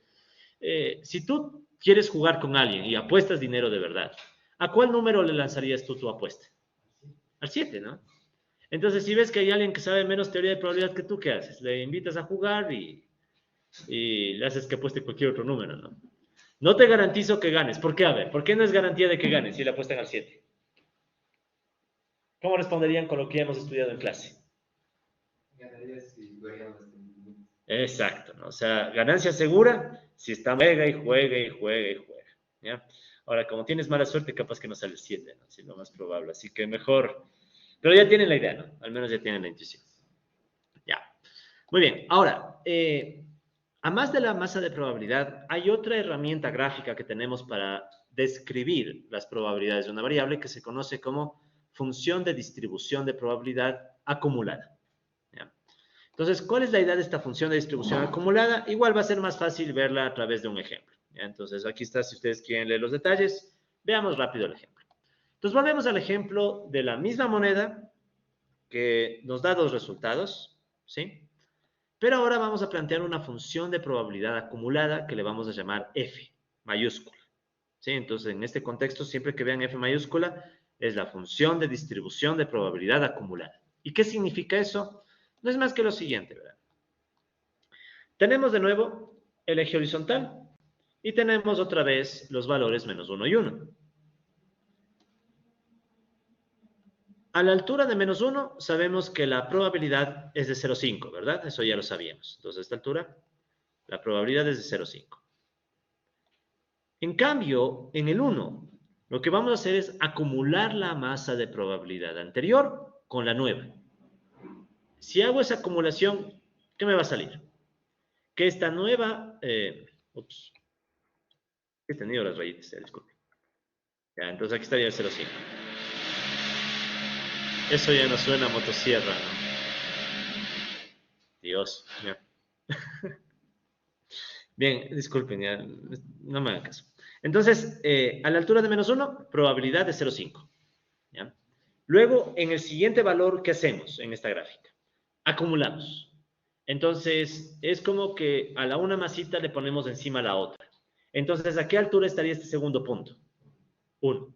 Speaker 2: Si tú quieres jugar con alguien y apuestas dinero de verdad, ¿a cuál número le lanzarías tú tu apuesta? Al 7, ¿no? Entonces, si ves que hay alguien que sabe menos teoría de probabilidad que tú, ¿qué haces? Le invitas a jugar y le haces que apueste cualquier otro número, ¿no? No te garantizo que ganes. ¿Por qué? A ver, ¿por qué no es garantía de que ganes si le apuestan al 7? ¿Cómo responderían con lo que ya hemos estudiado en clase?
Speaker 3: Ganaría si juegan los límites.
Speaker 2: Exacto, ¿no? O sea, ganancia segura si está juega y juega y juega y juega, ¿ya? Ahora, como tienes mala suerte, capaz que no sale 7, ¿no? Sí, lo más probable. Así que mejor. Pero ya tienen la idea, ¿no? Al menos ya tienen la intuición. Ya. Muy bien. Ahora, a más de la masa de probabilidad, hay otra herramienta gráfica que tenemos para describir las probabilidades de una variable que se conoce como función de distribución de probabilidad acumulada. ¿Ya? Entonces, ¿cuál es la idea de esta función de distribución acumulada? Igual va a ser más fácil verla a través de un ejemplo. ¿Ya? Entonces, aquí está, si ustedes quieren leer los detalles, veamos rápido el ejemplo. Entonces, volvemos al ejemplo de la misma moneda que nos da dos resultados, ¿sí? Pero ahora vamos a plantear una función de probabilidad acumulada que le vamos a llamar f mayúscula. ¿Sí? Entonces, en este contexto, siempre que vean f mayúscula, es la función de distribución de probabilidad acumulada. ¿Y qué significa eso? No es más que lo siguiente, ¿verdad? Tenemos de nuevo el eje horizontal y tenemos otra vez los valores menos 1 y 1. A la altura de menos 1 sabemos que la probabilidad es de 0,5, ¿verdad? Eso ya lo sabíamos. Entonces, a esta altura, la probabilidad es de 0,5. En cambio, en el 1, lo que vamos a hacer es acumular la masa de probabilidad anterior con la nueva. Si hago esa acumulación, ¿qué me va a salir? Que esta nueva... he tenido las rayitas, disculpe. Ya, entonces aquí estaría el 0,5. Eso ya no suena a motosierra, ¿no? Dios, ya. Bien, disculpen, ya, no me hagan caso. Entonces, a la altura de menos 1, probabilidad de 0,5. ¿Ya? Luego, en el siguiente valor, ¿qué hacemos en esta gráfica? Acumulamos. Entonces, es como que a la una masita le ponemos encima la otra. Entonces, ¿a qué altura estaría este segundo punto? 1.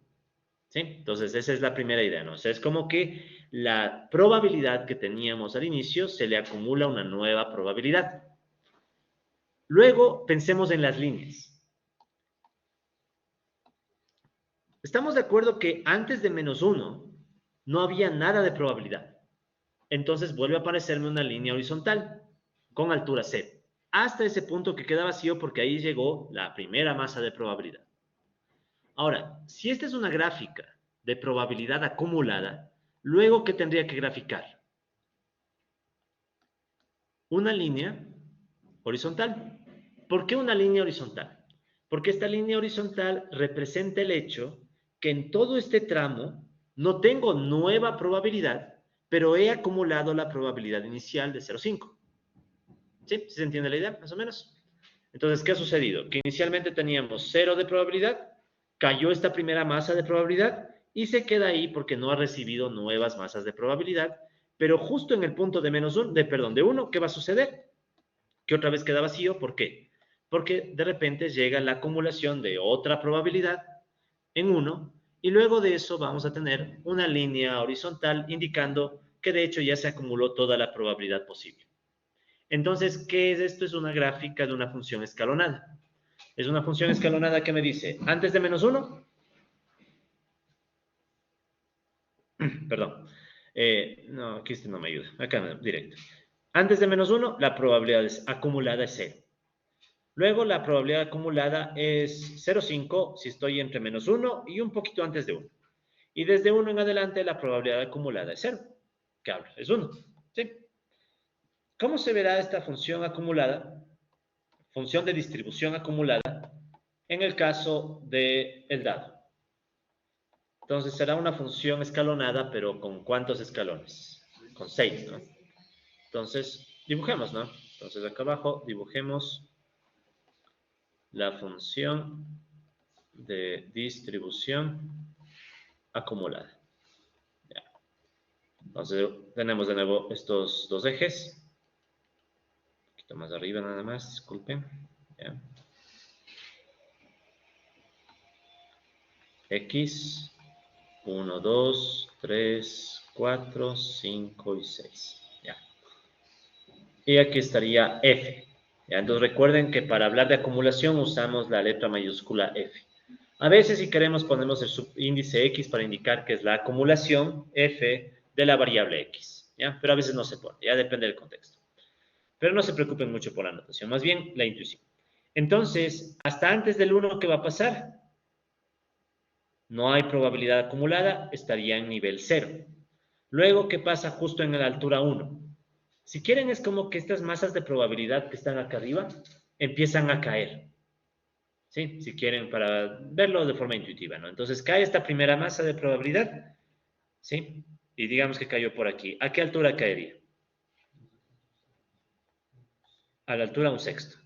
Speaker 2: ¿Sí? Entonces, esa es la primera idea, ¿no? O sea, es como que la probabilidad que teníamos al inicio se le acumula una nueva probabilidad. Luego, pensemos en las líneas. Estamos de acuerdo que antes de menos 1 no había nada de probabilidad. Entonces vuelve a aparecerme una línea horizontal con altura 0. Hasta ese punto que queda vacío porque ahí llegó la primera masa de probabilidad. Ahora, si esta es una gráfica de probabilidad acumulada, luego, ¿qué tendría que graficar? Una línea horizontal. ¿Por qué una línea horizontal? Porque esta línea horizontal representa el hecho que en todo este tramo no tengo nueva probabilidad, pero he acumulado la probabilidad inicial de 0,5. ¿Sí? ¿Sí se entiende la idea, más o menos? Entonces, ¿qué ha sucedido? Que inicialmente teníamos 0 de probabilidad, cayó esta primera masa de probabilidad y se queda ahí porque no ha recibido nuevas masas de probabilidad, pero justo en el punto de menos 1, de 1, ¿qué va a suceder? Que otra vez queda vacío, ¿por qué? Porque de repente llega la acumulación de otra probabilidad en 1 y luego de eso vamos a tener una línea horizontal indicando que de hecho ya se acumuló toda la probabilidad posible. Entonces, ¿qué es esto? Es una gráfica de una función escalonada. Es una función escalonada que me dice, antes de menos 1, perdón, no, aquí este no me ayuda, acá directo. Antes de menos 1, la probabilidad acumulada es 0. Luego la probabilidad acumulada es 0,5 si estoy entre menos 1 y un poquito antes de 1. Y desde 1 en adelante la probabilidad acumulada es 0. ¿Qué hablo? Es 1. ¿Sí? ¿Cómo se verá esta función acumulada? Función de distribución acumulada en el caso del dado. Entonces será una función escalonada, pero ¿con cuántos escalones? Con 6, ¿no? Entonces, dibujemos, ¿no? Entonces acá abajo dibujemos la función de distribución acumulada. Ya. Entonces tenemos de nuevo estos dos ejes. Un poquito más arriba nada más, disculpen. Ya. X, 1, 2, 3, 4, 5 y 6. Ya. Y aquí estaría F. ¿Ya? Entonces recuerden que para hablar de acumulación usamos la letra mayúscula F. A veces si queremos ponemos el subíndice X para indicar que es la acumulación F de la variable X. ¿Ya? Pero a veces no se pone, ya depende del contexto. Pero no se preocupen mucho por la notación, más bien la intuición. Entonces, hasta antes del 1, ¿qué va a pasar? no hay probabilidad acumulada, estaría en nivel 0. Luego, ¿qué pasa justo en la altura 1? Si quieren, es como que estas masas de probabilidad que están acá arriba empiezan a caer. ¿Sí? Si quieren, para verlo de forma intuitiva, ¿no? Entonces, cae esta primera masa de probabilidad, ¿sí? Y digamos que cayó por aquí. ¿A qué altura caería? A la altura 1/6.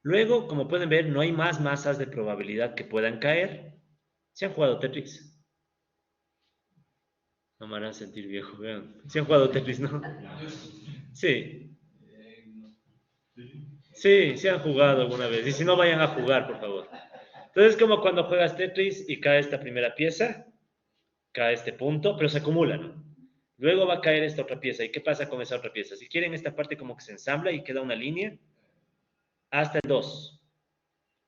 Speaker 2: Luego, como pueden ver, no hay más masas de probabilidad que puedan caer. ¿Se han jugado Tetris? No me harán sentir viejo, vean. ¿Se han jugado Tetris, no? Sí. Sí, se han jugado alguna vez. Y si no, vayan a jugar, por favor. Entonces, como cuando juegas Tetris y cae esta primera pieza, cae este punto, pero se acumula, ¿no? Luego va a caer esta otra pieza. ¿Y qué pasa con esa otra pieza? Si quieren, esta parte como que se ensambla y queda una línea hasta el 2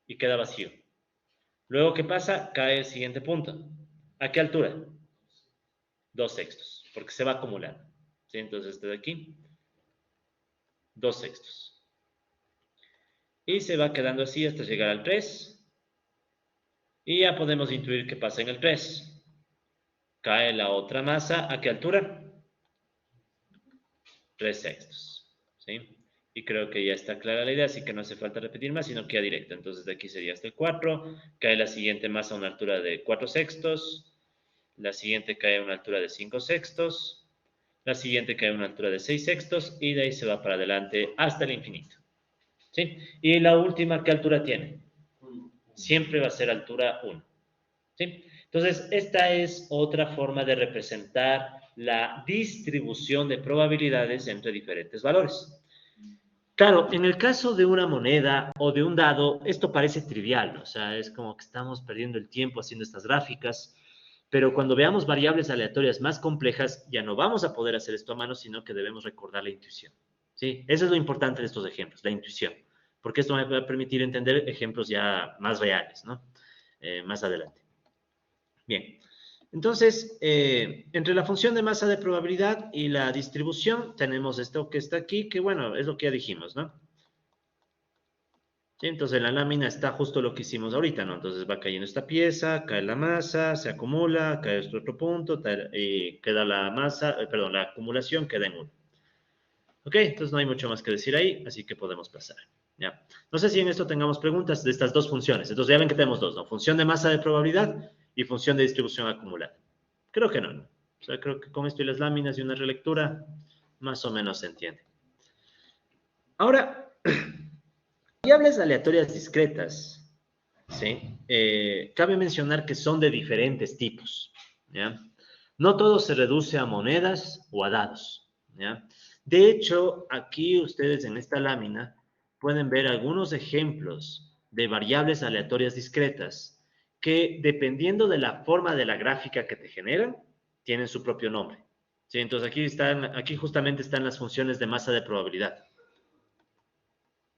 Speaker 2: y queda vacío. Luego, ¿qué pasa? Cae el siguiente punto. ¿A qué altura? 2/6, porque se va acumulando. ¿Sí? Entonces, este de aquí, 2/6. Y se va quedando así hasta llegar al 3. Y ya podemos intuir qué pasa en el 3. Cae la otra masa. ¿A qué altura? 3/6. ¿Sí? Y creo que ya está clara la idea, así que no hace falta repetir más, sino que ya directo. Entonces de aquí sería hasta el 4. Cae la siguiente masa a una altura de 4/6. La siguiente cae a una altura de 5/6. La siguiente cae a una altura de 6/6. Y de ahí se va para adelante hasta el infinito. ¿Sí? Y la última, ¿qué altura tiene? Siempre va a ser altura 1. ¿Sí? Entonces, esta es otra forma de representar la distribución de probabilidades entre diferentes valores. Claro, en el caso de una moneda o de un dado, esto parece trivial, ¿no? O sea, es como que estamos perdiendo el tiempo haciendo estas gráficas, pero cuando veamos variables aleatorias más complejas, ya no vamos a poder hacer esto a mano, sino que debemos recordar la intuición. ¿Sí? Eso es lo importante de estos ejemplos, la intuición, porque esto me va a permitir entender ejemplos ya más reales, ¿no? Más adelante. Bien, entonces, entre la función de masa de probabilidad y la distribución, tenemos esto que está aquí, que bueno, es lo que ya dijimos, ¿no? Sí, entonces en la lámina está justo lo que hicimos ahorita, ¿no? Entonces va cayendo esta pieza, cae la masa, se acumula, cae este otro punto, y queda la masa, perdón, la acumulación queda en 1. Ok, entonces no hay mucho más que decir ahí, así que podemos pasar. ¿Ya? No sé si en esto tengamos preguntas de estas dos funciones. Entonces ya ven que tenemos dos, ¿no? Función de masa de probabilidad y función de distribución acumulada. Creo que no, ¿no? O sea, creo que con esto y las láminas y una relectura, más o menos se entiende. Ahora, variables aleatorias discretas, ¿sí? Cabe mencionar que son de diferentes tipos, ¿ya? No todo se reduce a monedas o a dados, ¿ya? De hecho, aquí ustedes en esta lámina pueden ver algunos ejemplos de variables aleatorias discretas que, dependiendo de la forma de la gráfica que te generan, tienen su propio nombre. ¿Sí? Entonces aquí justamente están las funciones de masa de probabilidad.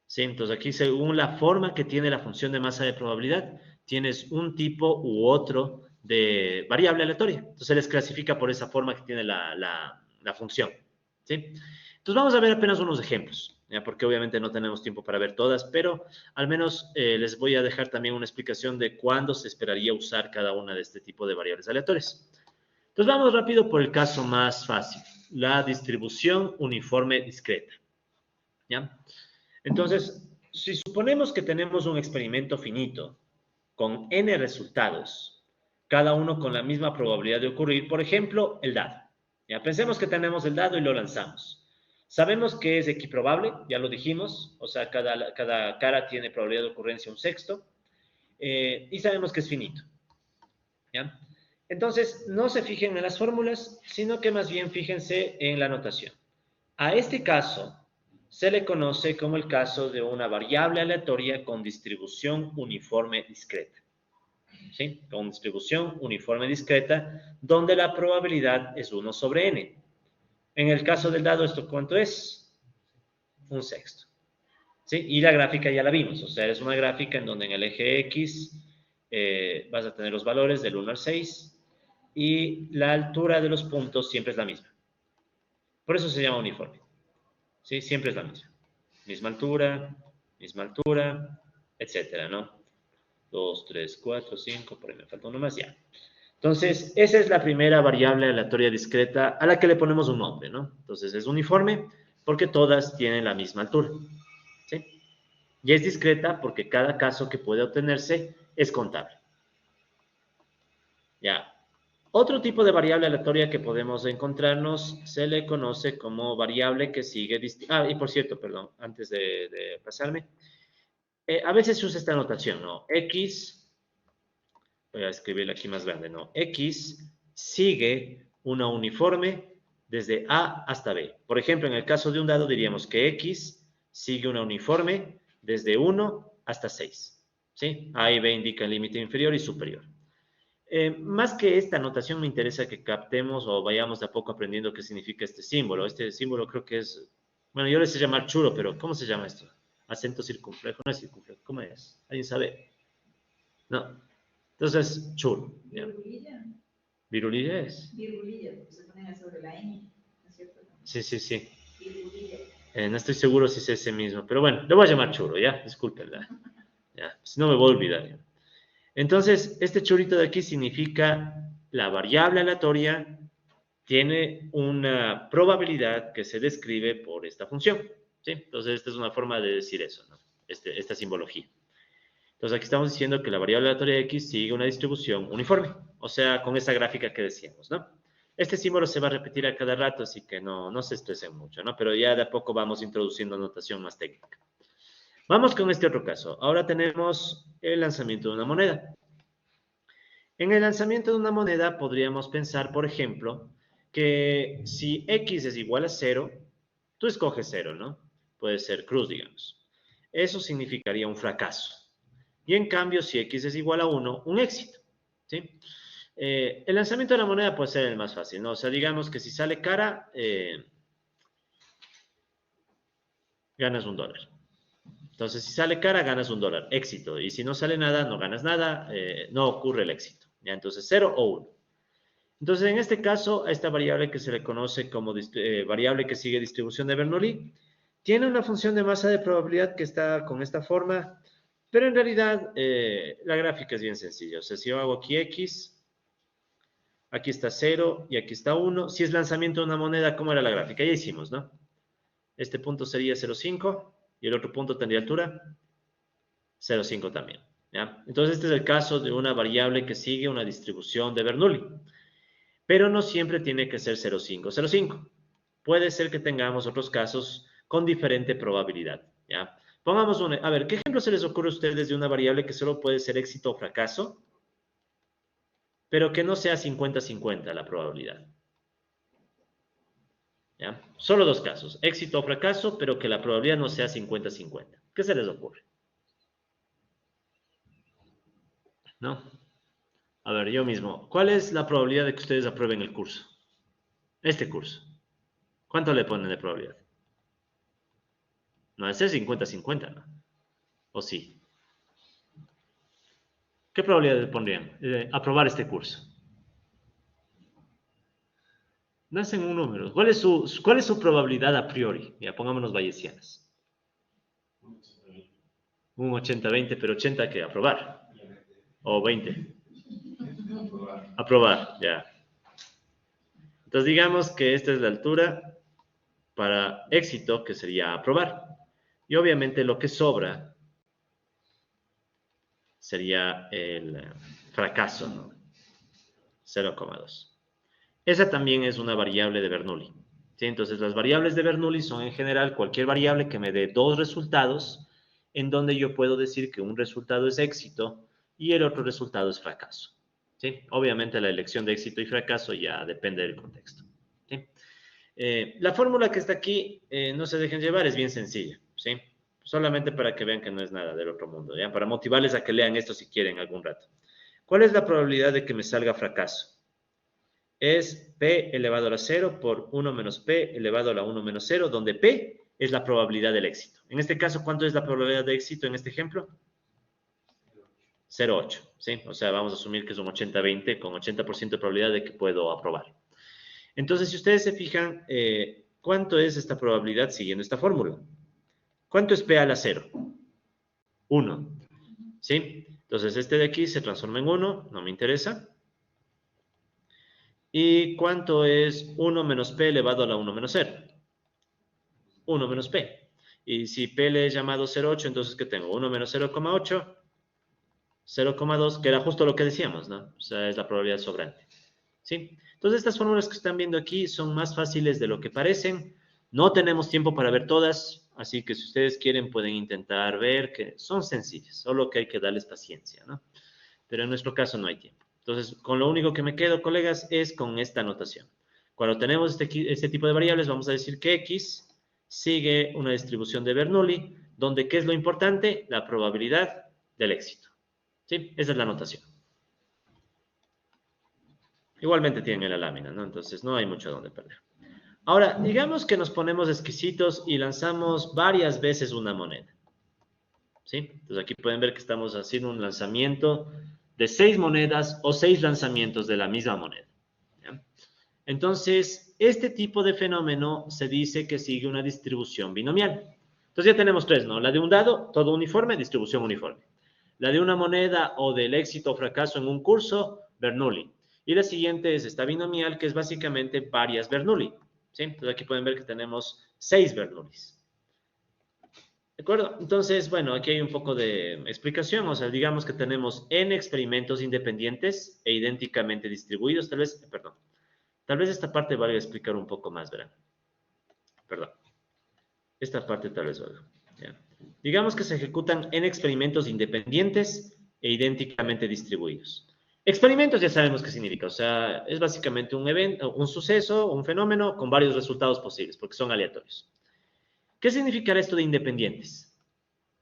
Speaker 2: ¿Sí? Entonces aquí, según la forma que tiene la función de masa de probabilidad, tienes un tipo u otro de variable aleatoria. Entonces se les clasifica por esa forma que tiene la función. ¿Sí? Entonces vamos a ver apenas unos ejemplos, ¿ya? Porque obviamente no tenemos tiempo para ver todas, pero al menos les voy a dejar también una explicación de cuándo se esperaría usar cada una de este tipo de variables aleatorias. Entonces vamos rápido por el caso más fácil, la distribución uniforme discreta. ¿Ya? Entonces, si suponemos que tenemos un experimento finito con n resultados, cada uno con la misma probabilidad de ocurrir, por ejemplo, el dado. Ya pensemos que tenemos el dado y lo lanzamos. Sabemos que es equiprobable, ya lo dijimos, o sea, cada cara tiene probabilidad de ocurrencia 1/6, y sabemos que es finito. ¿Ya? Entonces, no se fijen en las fórmulas, sino que más bien fíjense en la notación. A este caso se le conoce como el caso de una variable aleatoria con distribución uniforme discreta. ¿Sí? Con distribución uniforme discreta, donde la probabilidad es 1/n. En el caso del dado, ¿esto cuánto es? 1/6. ¿Sí? Y la gráfica ya la vimos, o sea, es una gráfica en donde en el eje X vas a tener los valores del 1 al 6 y la altura de los puntos siempre es la misma. Por eso se llama uniforme. ¿Sí? Siempre es la misma. Misma altura, etcétera, ¿no? 2, 3, 4, 5, por ahí me falta uno más, ya. Entonces, esa es la primera variable aleatoria discreta a la que le ponemos un nombre, ¿no? Entonces, es uniforme porque todas tienen la misma altura, ¿sí? Y es discreta porque cada caso que puede obtenerse es contable. Ya. Otro tipo de variable aleatoria que podemos encontrarnos se le conoce como variable que sigue... y por cierto, perdón, antes de pasarme. A veces se usa esta notación, ¿no? X, voy a escribirla aquí más grande, ¿no? X sigue una uniforme desde A hasta B. Por ejemplo, en el caso de un dado diríamos que X sigue una uniforme desde 1 hasta 6. ¿Sí? A y B indican límite inferior y superior. Más que esta notación me interesa que captemos o vayamos de a poco aprendiendo qué significa este símbolo. Este símbolo creo que es, bueno, yo le sé llamar churo, pero ¿cómo se llama esto? Acento circunflejo, no es circunflejo, ¿cómo es? ¿Alguien sabe? No. Entonces, churo.
Speaker 4: Virgulilla.
Speaker 2: ¿Virulilla es?
Speaker 4: Virgulilla, porque se ponen sobre la ñ, ¿no es cierto?
Speaker 2: Sí, sí, sí.
Speaker 4: Virgulilla.
Speaker 2: No estoy seguro si es ese mismo, pero bueno, le voy a llamar churo, ¿ya? Discúlpenla. Ya, si no me voy a olvidar. ¿Ya? Entonces, este churrito de aquí significa la variable aleatoria tiene una probabilidad que se describe por esta función, ¿sí? Entonces, esta es una forma de decir eso, ¿no? Esta simbología. Entonces, aquí estamos diciendo que la variable aleatoria x sigue una distribución uniforme, o sea, con esa gráfica que decíamos, ¿no? Este símbolo se va a repetir a cada rato, así que no se estresen mucho, ¿no? Pero ya de a poco vamos introduciendo notación más técnica. Vamos con este otro caso. Ahora tenemos el lanzamiento de una moneda. En el lanzamiento de una moneda podríamos pensar, por ejemplo, que si x es igual a 0, tú escoges 0, ¿no? Puede ser cruz, digamos. Eso significaría un fracaso. Y en cambio, si x es igual a 1, un éxito, ¿sí? El lanzamiento de la moneda puede ser el más fácil, ¿no? O sea, digamos que si sale cara, ganas $1. Entonces, si sale cara, ganas $1, éxito. Y si no sale nada, no ganas nada, no ocurre el éxito. ¿Ya? Entonces, 0 o 1. Entonces, en este caso, a esta variable que se le conoce como variable que sigue distribución de Bernoulli, tiene una función de masa de probabilidad que está con esta forma, pero en realidad la gráfica es bien sencilla. O sea, si yo hago aquí X, aquí está 0 y aquí está 1. Si es lanzamiento de una moneda, ¿cómo era la gráfica? Ya hicimos, ¿no? Este punto sería 0,5 y el otro punto tendría altura 0,5 también. ¿Ya? Entonces, este es el caso de una variable que sigue una distribución de Bernoulli. Pero no siempre tiene que ser 0,5, 0,5. Puede ser que tengamos otros casos con diferente probabilidad. ¿Ya? Pongamos a ver, ¿qué ejemplo se les ocurre a ustedes de una variable que solo puede ser éxito o fracaso, pero que no sea 50-50 la probabilidad? ¿Ya? Solo dos casos, éxito o fracaso, pero que la probabilidad no sea 50-50. ¿Qué se les ocurre? ¿No? A ver, yo mismo. ¿Cuál es la probabilidad de que ustedes aprueben el curso? Este curso. ¿Cuánto le ponen de probabilidad? No debe ser 50-50, ¿no? ¿O sí? ¿Qué probabilidad le pondrían de aprobar este curso? No hacen un número. ¿Cuál es su probabilidad a priori? Ya, pongámonos bayesianas. Un 80-20, pero 80 ¿qué? Aprobar. O 20. Aprobar, ya. Entonces digamos que esta es la altura para éxito, que sería aprobar. Y obviamente lo que sobra sería el fracaso, ¿no? 0,2. Esa también es una variable de Bernoulli, ¿sí? Entonces, las variables de Bernoulli son en general cualquier variable que me dé dos resultados en donde yo puedo decir que un resultado es éxito y el otro resultado es fracaso, ¿sí? Obviamente la elección de éxito y fracaso ya depende del contexto, ¿sí? La fórmula que está aquí, no se dejen llevar, es bien sencilla, ¿sí? Solamente para que vean que no es nada del otro mundo, ¿ya? Para motivarles a que lean esto si quieren algún rato. ¿Cuál es la probabilidad de que me salga fracaso? Es P elevado a la 0 por 1 menos P elevado a la 1 menos 0, donde P es la probabilidad del éxito. En este caso, ¿cuánto es la probabilidad de éxito en este ejemplo? 0,8, ¿sí? O sea, vamos a asumir que es un 80-20 con 80% de probabilidad de que puedo aprobar. Entonces, si ustedes se fijan, ¿cuánto es esta probabilidad siguiendo esta fórmula? ¿Cuánto es P a la 0? 1, ¿sí? Entonces, este de aquí se transforma en 1, no me interesa. ¿Y cuánto es 1 menos P elevado a la 1 menos 0? 1 menos P. Y si P le he llamado 0,8, entonces, ¿qué tengo? 1 menos 0,8, 0,2, que era justo lo que decíamos, ¿no? O sea, es la probabilidad sobrante. ¿Sí? Entonces, estas fórmulas que están viendo aquí son más fáciles de lo que parecen. No tenemos tiempo para ver todas, así que si ustedes quieren pueden intentar ver que son sencillas, solo que hay que darles paciencia, ¿no? Pero en nuestro caso no hay tiempo. Entonces, con lo único que me quedo, colegas, es con esta notación. Cuando tenemos este tipo de variables, vamos a decir que X sigue una distribución de Bernoulli, donde ¿qué es lo importante? La probabilidad del éxito. ¿Sí? Esa es la notación. Igualmente tienen la lámina, ¿no? Entonces no hay mucho donde perder. Ahora, digamos que nos ponemos exquisitos y lanzamos varias veces una moneda. ¿Sí? Entonces aquí pueden ver que estamos haciendo un lanzamiento de 6 monedas o 6 lanzamientos de la misma moneda. ¿Ya? Entonces, este tipo de fenómeno se dice que sigue una distribución binomial. Entonces ya tenemos 3, ¿no? La de un dado, todo uniforme, distribución uniforme. La de una moneda o del éxito o fracaso en un curso, Bernoulli. Y la siguiente es esta binomial, que es básicamente varias Bernoulli. ¿Sí? Entonces aquí pueden ver que tenemos 6 Bernoullis. ¿De acuerdo? Entonces, bueno, aquí hay un poco de explicación. O sea, digamos que tenemos n experimentos independientes e idénticamente distribuidos. Tal vez esta parte valga explicar un poco más, verán. Perdón. Esta parte tal vez valga. ¿Ya? Digamos que se ejecutan n experimentos independientes e idénticamente distribuidos. Experimentos ya sabemos qué significa. O sea, es básicamente un evento, un suceso, un fenómeno con varios resultados posibles, porque son aleatorios. ¿Qué significará esto de independientes?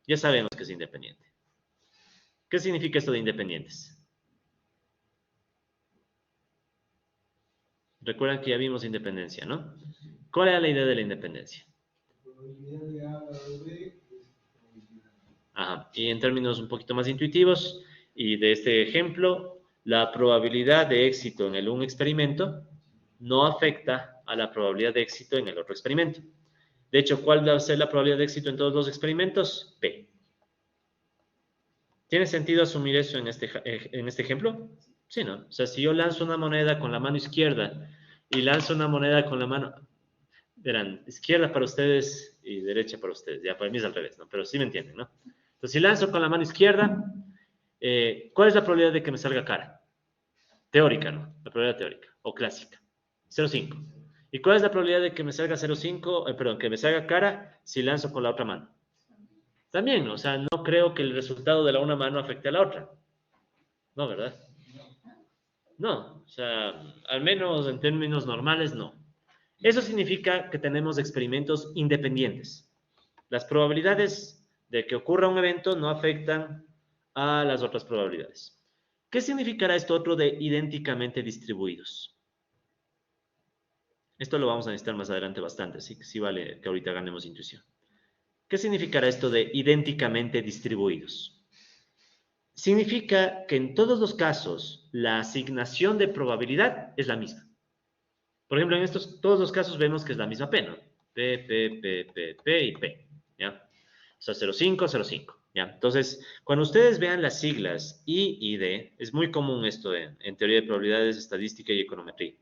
Speaker 2: Ya sabemos que es independiente. ¿Qué significa esto de independientes? Recuerdan que ya vimos independencia, ¿no? ¿Cuál era la idea de la independencia? Ajá. Y en términos un poquito más intuitivos y de este ejemplo, la probabilidad de éxito en un experimento no afecta a la probabilidad de éxito en el otro experimento. De hecho, ¿cuál va a ser la probabilidad de éxito en todos los experimentos? P. ¿Tiene sentido asumir eso en este ejemplo? Sí, ¿no? O sea, si yo lanzo una moneda con la mano izquierda y lanzo una moneda con la mano, verán, izquierda para ustedes y derecha para ustedes. Ya para mí es al revés, ¿no? Pero sí me entienden, ¿no? Entonces, si lanzo con la mano izquierda, ¿cuál es la probabilidad de que me salga cara? Teórica, ¿no? La probabilidad teórica o clásica. 0,5. ¿Y cuál es la probabilidad de que me salga 0,5, perdón, que me salga cara si lanzo con la otra mano? También, o sea, no creo que el resultado de la una mano afecte a la otra. No, ¿verdad? No, o sea, al menos en términos normales, no. Eso significa que tenemos experimentos independientes. Las probabilidades de que ocurra un evento no afectan a las otras probabilidades. ¿Qué significará esto otro de idénticamente distribuidos? Esto lo vamos a necesitar más adelante bastante, así que sí vale que ahorita ganemos intuición. ¿Qué significará esto de idénticamente distribuidos? Significa que en todos los casos la asignación de probabilidad es la misma. Por ejemplo, en todos los casos vemos que es la misma P, ¿no? P, P, P, P, P y P, ¿ya? O sea, 0,5, 0,5, ¿ya? Entonces, cuando ustedes vean las siglas I y D, es muy común esto en teoría de probabilidades, estadística y econometría.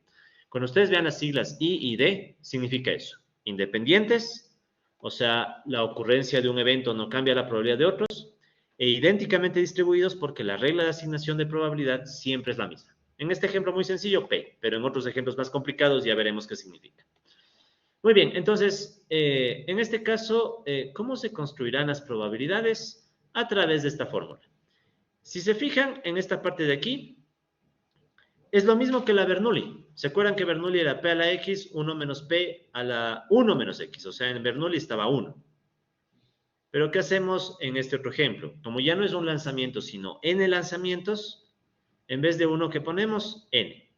Speaker 2: Cuando ustedes vean las siglas I y D, significa eso. Independientes, o sea, la ocurrencia de un evento no cambia la probabilidad de otros, e idénticamente distribuidos porque la regla de asignación de probabilidad siempre es la misma. En este ejemplo muy sencillo, P, pero en otros ejemplos más complicados ya veremos qué significa. Muy bien, entonces, en este caso, ¿cómo se construirán las probabilidades? A través de esta fórmula. Si se fijan en esta parte de aquí, es lo mismo que la Bernoulli. ¿Se acuerdan que Bernoulli era P a la X, 1 menos P a la 1 menos X? O sea, en Bernoulli estaba 1. Pero ¿qué hacemos en este otro ejemplo? Como ya no es un lanzamiento, sino n lanzamientos, en vez de 1 que ponemos, n.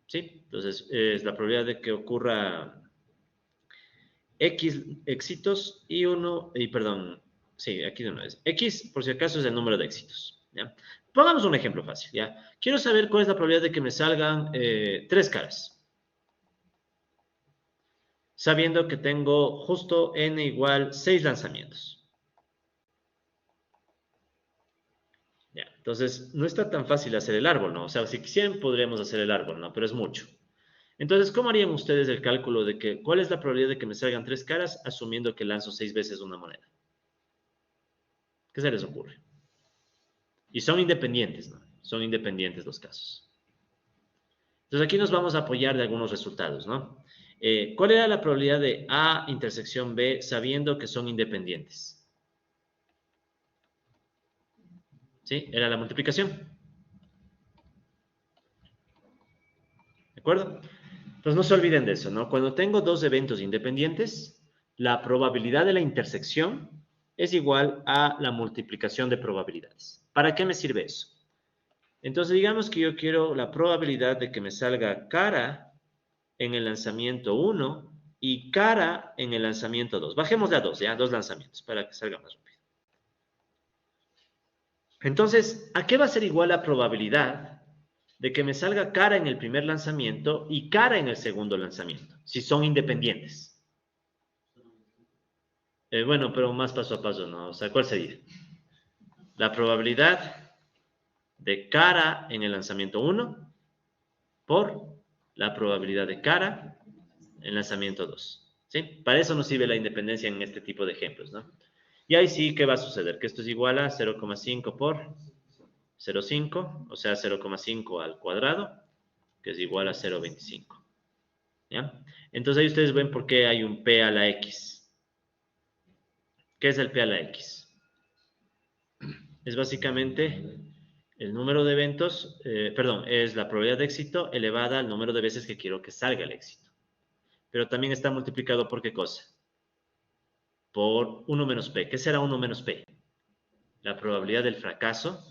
Speaker 2: ¿Sí? Entonces, es la probabilidad de que ocurra X éxitos y perdón, sí, aquí de una vez. X, por si acaso, es el número de éxitos, ¿ya? Pongamos un ejemplo fácil, ¿ya? Quiero saber cuál es la probabilidad de que me salgan 3 caras. Sabiendo que tengo justo n igual 6 lanzamientos. Entonces, no está tan fácil hacer el árbol, ¿no? O sea, si quisieran, podríamos hacer el árbol, ¿no? Pero es mucho. Entonces, ¿cómo harían ustedes el cálculo de que, cuál es la probabilidad de que me salgan 3 caras, asumiendo que lanzo 6 veces una moneda? ¿Qué se les ocurre? Y son independientes, ¿no? Son independientes los casos. Entonces, aquí nos vamos a apoyar de algunos resultados, ¿no? ¿Cuál era la probabilidad de A intersección B sabiendo que son independientes? ¿Sí? Era la multiplicación. ¿De acuerdo? Entonces no se olviden de eso, ¿no? Cuando tengo dos eventos independientes, la probabilidad de la intersección es igual a la multiplicación de probabilidades. ¿Para qué me sirve eso? Entonces digamos que yo quiero la probabilidad de que me salga cara en el lanzamiento 1 y cara en el lanzamiento 2. Bajémosle a 2, ¿ya? 2 lanzamientos para que salga más rápido. Entonces, ¿a qué va a ser igual la probabilidad de que me salga cara en el primer lanzamiento y cara en el segundo lanzamiento, si son independientes? Bueno, pero más paso a paso, ¿no? O sea, ¿cuál sería? La probabilidad de cara en el lanzamiento 1 por la probabilidad de cara en el lanzamiento 2. ¿Sí? Para eso nos sirve la independencia en este tipo de ejemplos, ¿no? Y ahí sí, ¿qué va a suceder? Que esto es igual a 0,5 por 0,5, o sea, 0,5 al cuadrado, que es igual a 0,25. ¿Ya? Entonces ahí ustedes ven por qué hay un P a la X. ¿Qué es el P a la X? Es básicamente el número de eventos, es la probabilidad de éxito elevada al número de veces que quiero que salga el éxito. Pero también está multiplicado por ¿qué cosa? Por 1 menos P. ¿Qué será 1 menos P? La probabilidad del fracaso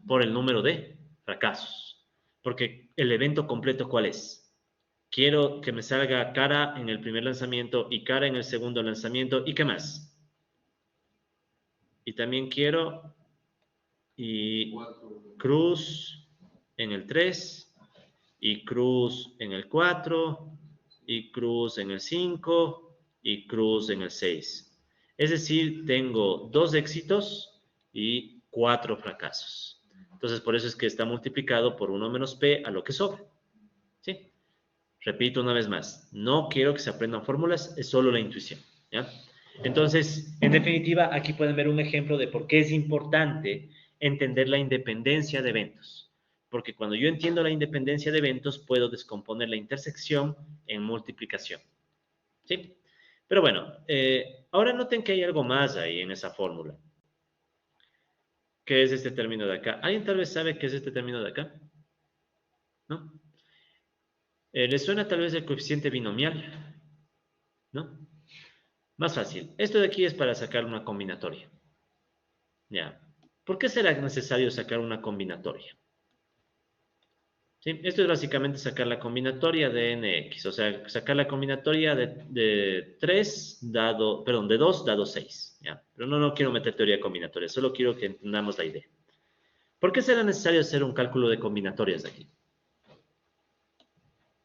Speaker 2: por el número de fracasos. Porque el evento completo, ¿cuál es? Quiero que me salga cara en el primer lanzamiento y cara en el segundo lanzamiento. ¿Y qué más? Y también quiero y cruz en el 3 y cruz en el 4 y cruz en el 5 y cruz en el 6. Es decir, tengo 2 éxitos y 4 fracasos. Entonces, por eso es que está multiplicado por 1 menos P a lo que sobra. ¿Sí? Repito una vez más, no quiero que se aprendan fórmulas, es solo la intuición. ¿Ya? Entonces, en definitiva, aquí pueden ver un ejemplo de por qué es importante entender la independencia de eventos. Porque cuando yo entiendo la independencia de eventos, puedo descomponer la intersección en multiplicación. ¿Sí? Pero bueno, ahora noten que hay algo más ahí en esa fórmula. ¿Qué es este término de acá? ¿Alguien tal vez sabe qué es este término de acá? ¿No? ¿Les suena tal vez el coeficiente binomial? ¿No? Más fácil. Esto de aquí es para sacar una combinatoria. ¿Ya? ¿Por qué será necesario sacar una combinatoria? ¿Sí? Esto es básicamente sacar la combinatoria de nx, o sea, sacar la combinatoria de 3 dado, perdón, de 2 dado 6. ¿Ya? Pero no quiero meter teoría combinatoria, solo quiero que entendamos la idea. ¿Por qué será necesario hacer un cálculo de combinatorias aquí?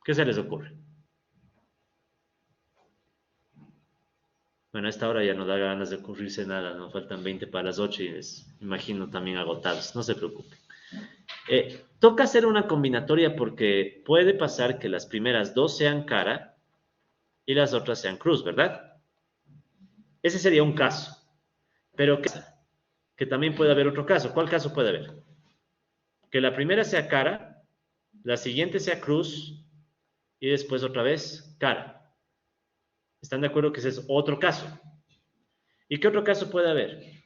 Speaker 2: ¿Qué se les ocurre? Bueno, a esta hora ya no da ganas de ocurrirse nada, nos faltan 20 para las 8 y les imagino también agotados, no se preocupen. Toca hacer una combinatoria porque puede pasar que las primeras 2 sean cara y las otras sean cruz, ¿verdad? Ese sería un caso. Pero ¿qué pasa? Que también puede haber otro caso. ¿Cuál caso puede haber? Que la primera sea cara, la siguiente sea cruz y después otra vez cara. ¿Están de acuerdo que ese es otro caso? ¿Y qué otro caso puede haber?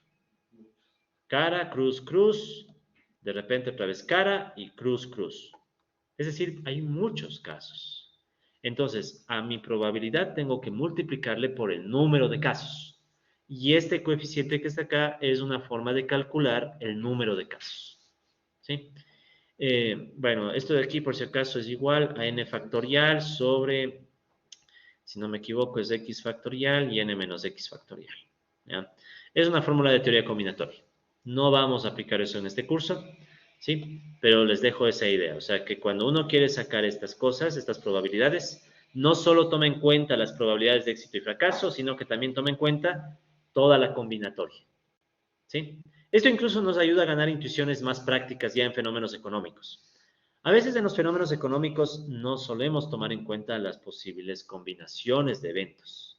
Speaker 2: Cara, cruz, cruz, de repente otra vez cara y cruz, cruz. Es decir, hay muchos casos. Entonces, a mi probabilidad tengo que multiplicarle por el número de casos. Y este coeficiente que está acá es una forma de calcular el número de casos. ¿Sí? Bueno, esto de aquí, por si acaso, es igual a n factorial sobre, si no me equivoco, es x factorial y n menos x factorial. ¿Ya? Es una fórmula de teoría combinatoria. No vamos a aplicar eso en este curso, ¿sí? Pero les dejo esa idea. O sea, que cuando uno quiere sacar estas cosas, estas probabilidades, no solo toma en cuenta las probabilidades de éxito y fracaso, sino que también toma en cuenta toda la combinatoria, ¿sí? Esto incluso nos ayuda a ganar intuiciones más prácticas ya en fenómenos económicos. A veces en los fenómenos económicos no solemos tomar en cuenta las posibles combinaciones de eventos,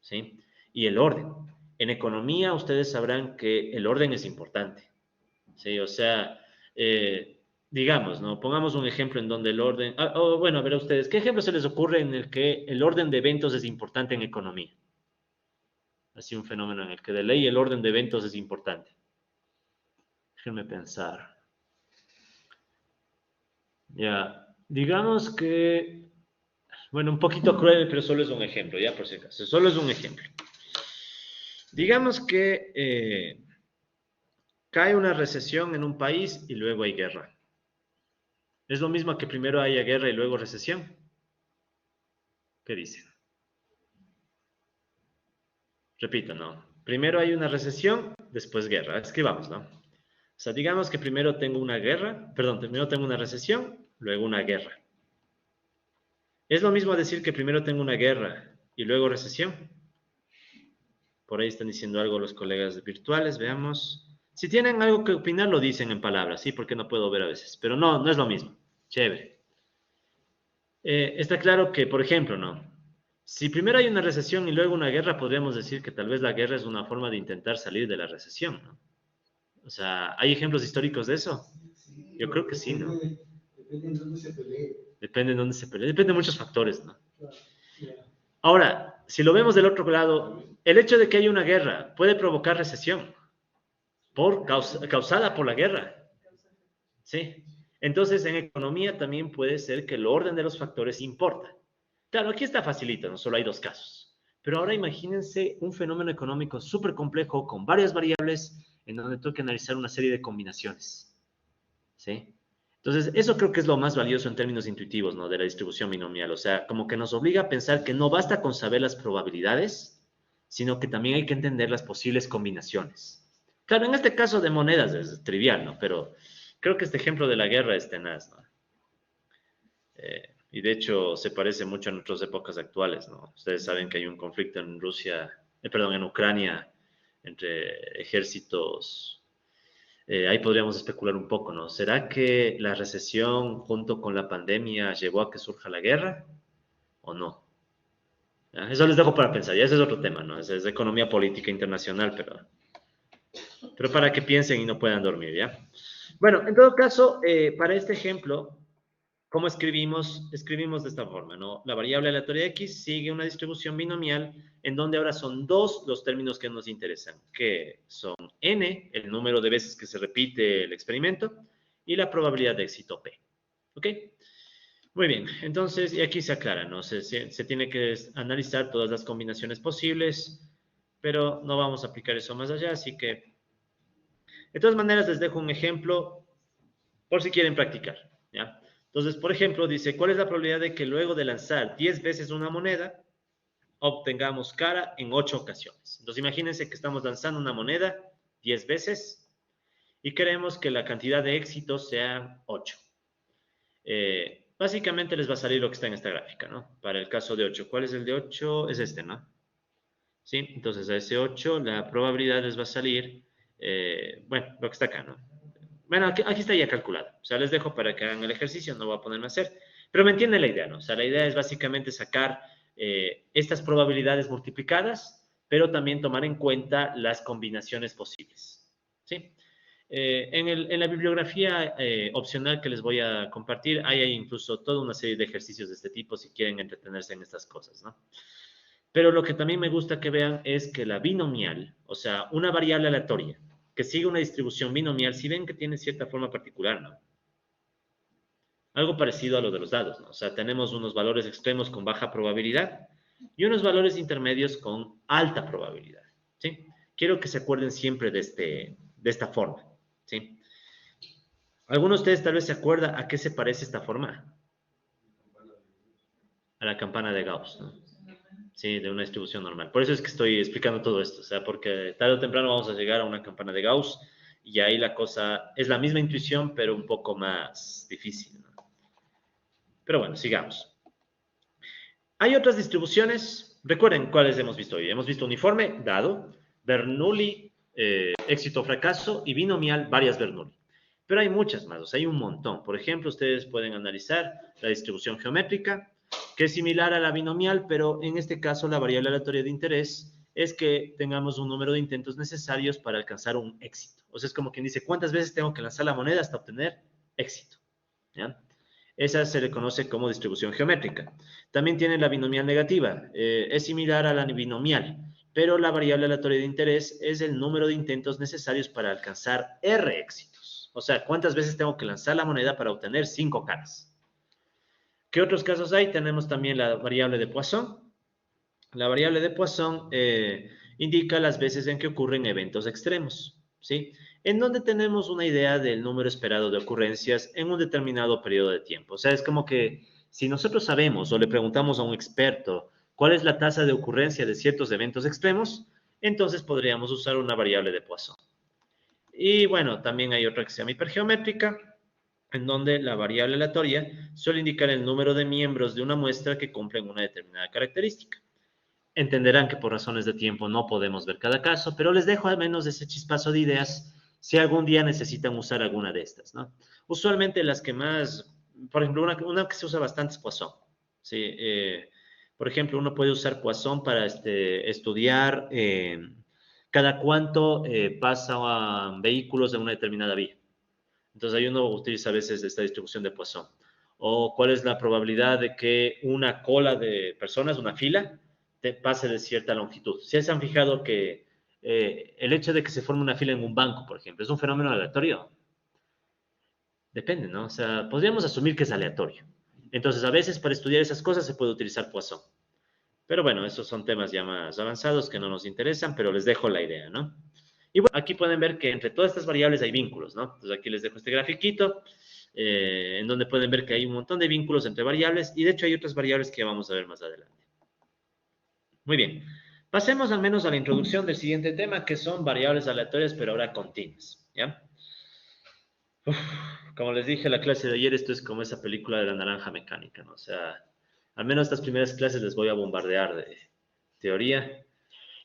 Speaker 2: ¿sí? Y el orden. En economía ustedes sabrán que el orden es importante, ¿sí? O sea, digamos, ¿no? Pongamos un ejemplo en donde el orden... bueno, a ver a ustedes, ¿qué ejemplo se les ocurre en el que el orden de eventos es importante en economía? Así un fenómeno en el que de ley el orden de eventos es importante. Déjenme pensar. Ya, digamos que, bueno, un poquito cruel, pero solo es un ejemplo, ya por si acaso, solo es un ejemplo. Digamos que cae una recesión en un país y luego hay guerra. ¿Es lo mismo que primero haya guerra y luego recesión? ¿Qué dicen? Repito, no. Primero hay una recesión, después guerra. Escribamos, ¿no? O sea, digamos que primero tengo una guerra, perdón, primero tengo una recesión, luego una guerra. ¿Es lo mismo decir que primero tengo una guerra y luego recesión? Por ahí están diciendo algo los colegas virtuales, veamos. Si tienen algo que opinar, lo dicen en palabras, ¿sí? Porque no puedo ver a veces. Pero no, no es lo mismo. Chévere. Está claro que, por ejemplo, ¿no? Si primero hay una recesión y luego una guerra, podríamos decir que tal vez la guerra es una forma de intentar salir de la recesión, ¿no? O sea, ¿hay ejemplos históricos de eso? Yo creo que sí, ¿no?
Speaker 5: Depende de dónde se pelee.
Speaker 2: Depende de dónde se pelee, depende de muchos factores, ¿no? Ahora, si lo vemos del otro lado, el hecho de que haya una guerra puede provocar recesión causada por la guerra, ¿sí? Entonces, en economía también puede ser que el orden de los factores importa. Claro, aquí está facilito, no solo hay dos casos. Pero ahora imagínense un fenómeno económico súper complejo con varias variables en donde tengo que analizar una serie de combinaciones, ¿sí? Entonces, eso creo que es lo más valioso en términos intuitivos, ¿no? De la distribución binomial. O sea, como que nos obliga a pensar que no basta con saber las probabilidades, sino que también hay que entender las posibles combinaciones. Claro, en este caso de monedas es trivial, ¿no? Pero creo que este ejemplo de la guerra es tenaz, ¿no? Y de hecho se parece mucho a nuestras épocas actuales, ¿no? Ustedes saben que hay un conflicto en en Ucrania, entre ejércitos. Ahí podríamos especular un poco, ¿no? ¿Será que la recesión junto con la pandemia llevó a que surja la guerra o no? ¿Ya? Eso les dejo para pensar, ya ese es otro tema, ¿no? Ese es de economía política internacional, pero para que piensen y no puedan dormir, ¿ya? Bueno, en todo caso, para este ejemplo, ¿cómo escribimos? Escribimos de esta forma, ¿no? La variable aleatoria x sigue una distribución binomial en donde ahora son dos los términos que nos interesan, que son n, el número de veces que se repite el experimento, y la probabilidad de éxito p. ¿Ok? Muy bien, entonces, y aquí se aclara, ¿no? Se tiene que analizar todas las combinaciones posibles, pero no vamos a aplicar eso más allá, así que, de todas maneras, les dejo un ejemplo por si quieren practicar, ¿ya? Entonces, por ejemplo, dice, ¿cuál es la probabilidad de que luego de lanzar 10 veces una moneda, obtengamos cara en 8 ocasiones? Entonces, imagínense que estamos lanzando una moneda 10 veces y queremos que la cantidad de éxitos sea 8. Básicamente les va a salir lo que está en esta gráfica, ¿no? Para el caso de 8. ¿Cuál es el de 8? Es este, ¿no? ¿Sí? Entonces, a ese 8 la probabilidad les va a salir, bueno, lo que está acá, ¿no? Bueno, aquí está ya calculado. O sea, les dejo para que hagan el ejercicio, no voy a ponerme a hacer. Pero me entienden la idea, ¿no? O sea, la idea es básicamente sacar estas probabilidades multiplicadas, pero también tomar en cuenta las combinaciones posibles, ¿sí? En la bibliografía opcional que les voy a compartir, hay incluso toda una serie de ejercicios de este tipo si quieren entretenerse en estas cosas, ¿no? Pero lo que también me gusta que vean es que la binomial, o sea, una variable aleatoria, que sigue una distribución binomial, si ven que tiene cierta forma particular, ¿no? Algo parecido a lo de los dados, ¿no? O sea, tenemos unos valores extremos con baja probabilidad y unos valores intermedios con alta probabilidad, ¿sí? Quiero que se acuerden siempre de esta forma, ¿sí? ¿Alguno de ustedes tal vez se acuerda a qué se parece esta forma? A la campana de Gauss, ¿no? Sí, de una distribución normal. Por eso es que estoy explicando todo esto, o sea, porque tarde o temprano vamos a llegar a una campana de Gauss y ahí la cosa es la misma intuición, pero un poco más difícil, ¿no? Pero bueno, sigamos. Hay otras distribuciones, recuerden cuáles hemos visto hoy. Hemos visto uniforme, dado, Bernoulli, éxito o fracaso, y binomial, varias Bernoulli. Pero hay muchas más, o sea, hay un montón. Por ejemplo, ustedes pueden analizar la distribución geométrica, que es similar a la binomial, pero en este caso la variable aleatoria de interés es que tengamos un número de intentos necesarios para alcanzar un éxito. O sea, es como quien dice, ¿cuántas veces tengo que lanzar la moneda hasta obtener éxito? ¿Ya? Esa se le conoce como distribución geométrica. También tiene la binomial negativa. Es similar a la binomial, pero la variable aleatoria de interés es el número de intentos necesarios para alcanzar R éxitos. O sea, ¿cuántas veces tengo que lanzar la moneda para obtener 5 caras? ¿Qué otros casos hay? Tenemos también la variable de Poisson. La variable de Poisson indica las veces en que ocurren eventos extremos, ¿sí? En donde tenemos una idea del número esperado de ocurrencias en un determinado periodo de tiempo. O sea, es como que si nosotros sabemos o le preguntamos a un experto cuál es la tasa de ocurrencia de ciertos eventos extremos, entonces podríamos usar una variable de Poisson. Y bueno, también hay otra que se llama hipergeométrica, en donde la variable aleatoria suele indicar el número de miembros de una muestra que cumplen una determinada característica. Entenderán que por razones de tiempo no podemos ver cada caso, pero les dejo al menos ese chispazo de ideas si algún día necesitan usar alguna de estas, ¿no? Usualmente las que más, por ejemplo, una que se usa bastante es Poisson, ¿sí? Por ejemplo, uno puede usar Poisson para estudiar cada cuánto pasan vehículos en una determinada vía. Entonces ahí uno utiliza a veces esta distribución de Poisson. O cuál es la probabilidad de que una cola de personas, una fila, pase de cierta longitud. Si se han fijado que el hecho de que se forme una fila en un banco, por ejemplo, ¿es un fenómeno aleatorio? Depende, ¿no? O sea, podríamos asumir que es aleatorio. Entonces, a veces para estudiar esas cosas se puede utilizar Poisson. Pero bueno, esos son temas ya más avanzados que no nos interesan, pero les dejo la idea, ¿no? Y bueno, aquí pueden ver que entre todas estas variables hay vínculos, ¿no? Entonces aquí les dejo este grafiquito, en donde pueden ver que hay un montón de vínculos entre variables, y de hecho hay otras variables que vamos a ver más adelante. Muy bien, pasemos al menos a la introducción del siguiente tema, que son variables aleatorias, pero ahora continuas, ¿ya? Uf, como les dije en la clase de ayer, esto es como esa película de la naranja mecánica, ¿no? O sea, al menos estas primeras clases les voy a bombardear de teoría,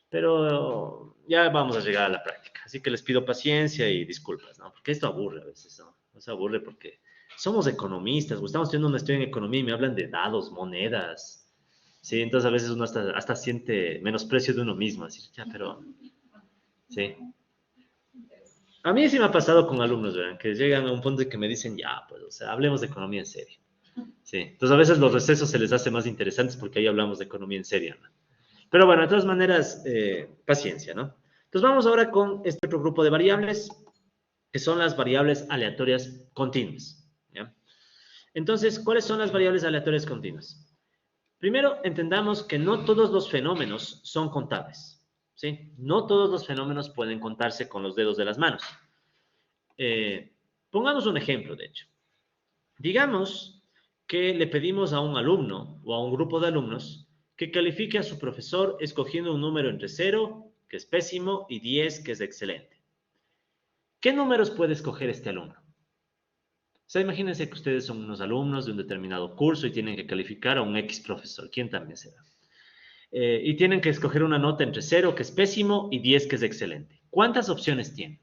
Speaker 2: pero ya vamos a llegar a la práctica. Así que les pido paciencia y disculpas, ¿no? Porque esto aburre a veces, ¿no? Nos aburre porque somos economistas, o estamos estudiando una maestría en economía y me hablan de dados, monedas. Sí, entonces a veces uno hasta siente menosprecio de uno mismo, así, ya, pero, sí. A mí sí me ha pasado con alumnos, ¿verdad? Que llegan a un punto de que me dicen, ya, pues, o sea, hablemos de economía en serio. Sí, entonces a veces los recesos se les hace más interesantes porque ahí hablamos de economía en serio, ¿no? Pero bueno, de todas maneras, paciencia, ¿no? Entonces vamos ahora con este otro grupo de variables, que son las variables aleatorias continuas, ¿ya? Entonces, ¿cuáles son las variables aleatorias continuas? Primero, entendamos que no todos los fenómenos son contables, ¿sí? No todos los fenómenos pueden contarse con los dedos de las manos. Pongamos un ejemplo, de hecho. Digamos que le pedimos a un alumno o a un grupo de alumnos que califique a su profesor escogiendo un número entre 0, que es pésimo, y 10, que es excelente. ¿Qué números puede escoger este alumno? O sea, imagínense que ustedes son unos alumnos de un determinado curso y tienen que calificar a un X profesor. ¿Quién también será? Y tienen que escoger una nota entre 0, que es pésimo, y 10, que es excelente. ¿Cuántas opciones tienen?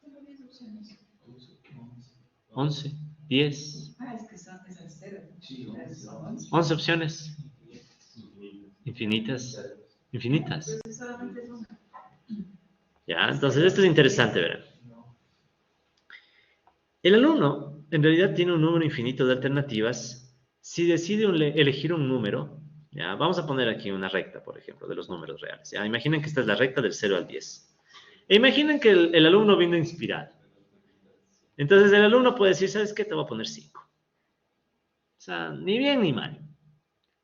Speaker 4: Tengo 10 opciones.
Speaker 2: 11, 10,
Speaker 4: Ah, es que son esas cero.
Speaker 5: Sí,
Speaker 4: Son 11.
Speaker 2: 11 opciones. Infinitas. Infinitas.
Speaker 4: Pues solamente es una.
Speaker 2: Ya, entonces esto es interesante, ¿verdad? El alumno en realidad tiene un número infinito de alternativas. Si decide elegir un número, ya, vamos a poner aquí una recta, por ejemplo, de los números reales. Ya, imaginen que esta es la recta del 0 al 10. E imaginen que el alumno vino inspirado. Entonces el alumno puede decir, ¿sabes qué? Te voy a poner 5. O sea, ni bien ni mal.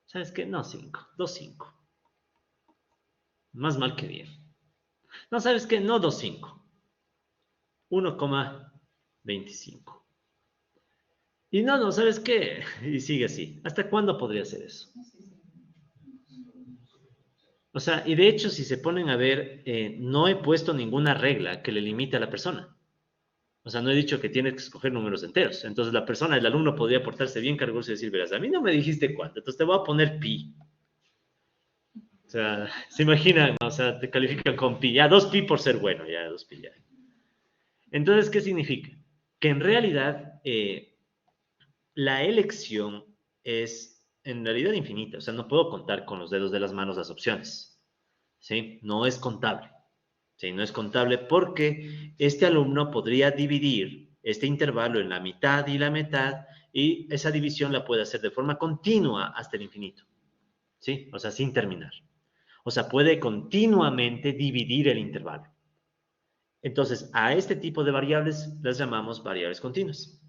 Speaker 2: ¿Sabes qué? No 5, 2,5. Más mal que bien. No, ¿sabes qué? No 2,5. 1,25. Y no, ¿sabes qué? Y sigue así. ¿Hasta cuándo podría ser eso? O sea, y de hecho, si se ponen a ver, no he puesto ninguna regla que le limite a la persona. O sea, no he dicho que tiene que escoger números enteros. Entonces, la persona, el alumno, podría portarse bien cargoso y decir, verás, a mí no me dijiste cuánto, entonces te voy a poner pi. O sea, se imaginan, ¿no? O sea, te califican con pi, ya 2pi por ser bueno, ya 2pi ya. Entonces, ¿qué significa? Que en realidad la elección es en realidad infinita, o sea, no puedo contar con los dedos de las manos las opciones, ¿sí? No es contable, ¿sí? No es contable porque este alumno podría dividir este intervalo en la mitad y la mitad y esa división la puede hacer de forma continua hasta el infinito, ¿sí? O sea, sin terminar. O sea, puede continuamente dividir el intervalo. Entonces, a este tipo de variables las llamamos variables continuas.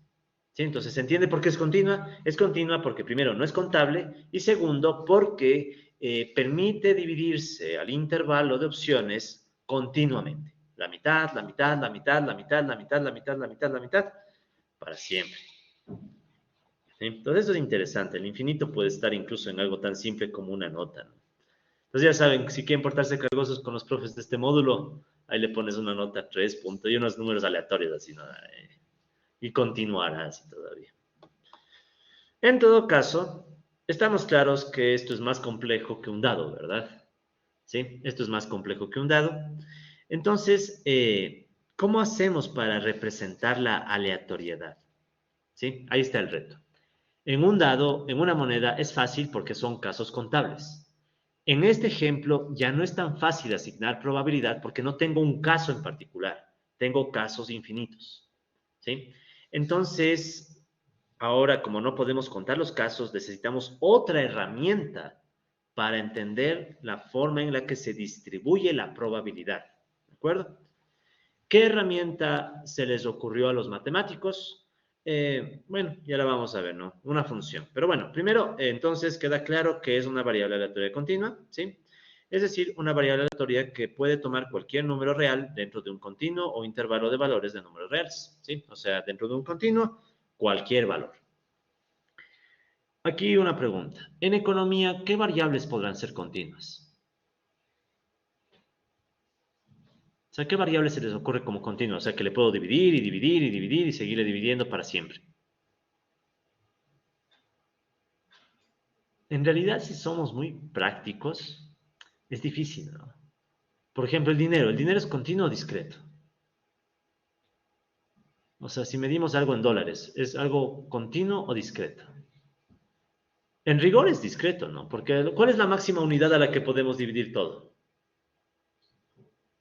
Speaker 2: ¿Sí? Entonces, ¿se entiende por qué es continua? Es continua porque primero no es contable y segundo porque permite dividirse al intervalo de opciones continuamente. La mitad, la mitad, la mitad, la mitad, la mitad, la mitad, la mitad, la mitad, para siempre. ¿Sí? Entonces, eso es interesante. El infinito puede estar incluso en algo tan simple como una nota, ¿no? Entonces ya saben, si quieren portarse cargosos con los profes de este módulo, ahí le pones una nota 3 puntos y unos números aleatorios así, ¿no? Y continuará así todavía. En todo caso, estamos claros que esto es más complejo que un dado, ¿verdad? ¿Sí? Esto es más complejo que un dado. Entonces, ¿cómo hacemos para representar la aleatoriedad? ¿Sí? Ahí está el reto. En un dado, en una moneda, es fácil porque son casos contables. En este ejemplo ya no es tan fácil asignar probabilidad porque no tengo un caso en particular, tengo casos infinitos, ¿sí? Entonces, ahora como no podemos contar los casos, necesitamos otra herramienta para entender la forma en la que se distribuye la probabilidad, ¿de acuerdo? ¿Qué herramienta se les ocurrió a los matemáticos? Bueno, ya la vamos a ver, ¿no? Una función. Pero bueno, primero, entonces queda claro que es una variable aleatoria continua, ¿sí? Es decir, una variable aleatoria que puede tomar cualquier número real dentro de un continuo o intervalo de valores de números reales, ¿sí? O sea, dentro de un continuo, cualquier valor. Aquí una pregunta. En economía, ¿qué variables podrán ser continuas? O sea, ¿qué variable se les ocurre como continua? O sea, que le puedo dividir y dividir y dividir y seguirle dividiendo para siempre. En realidad, si somos muy prácticos, es difícil, ¿no? Por ejemplo, el dinero es continuo o discreto. O sea, si medimos algo en dólares, ¿es algo continuo o discreto? En rigor es discreto, ¿no? Porque ¿cuál es la máxima unidad a la que podemos dividir todo?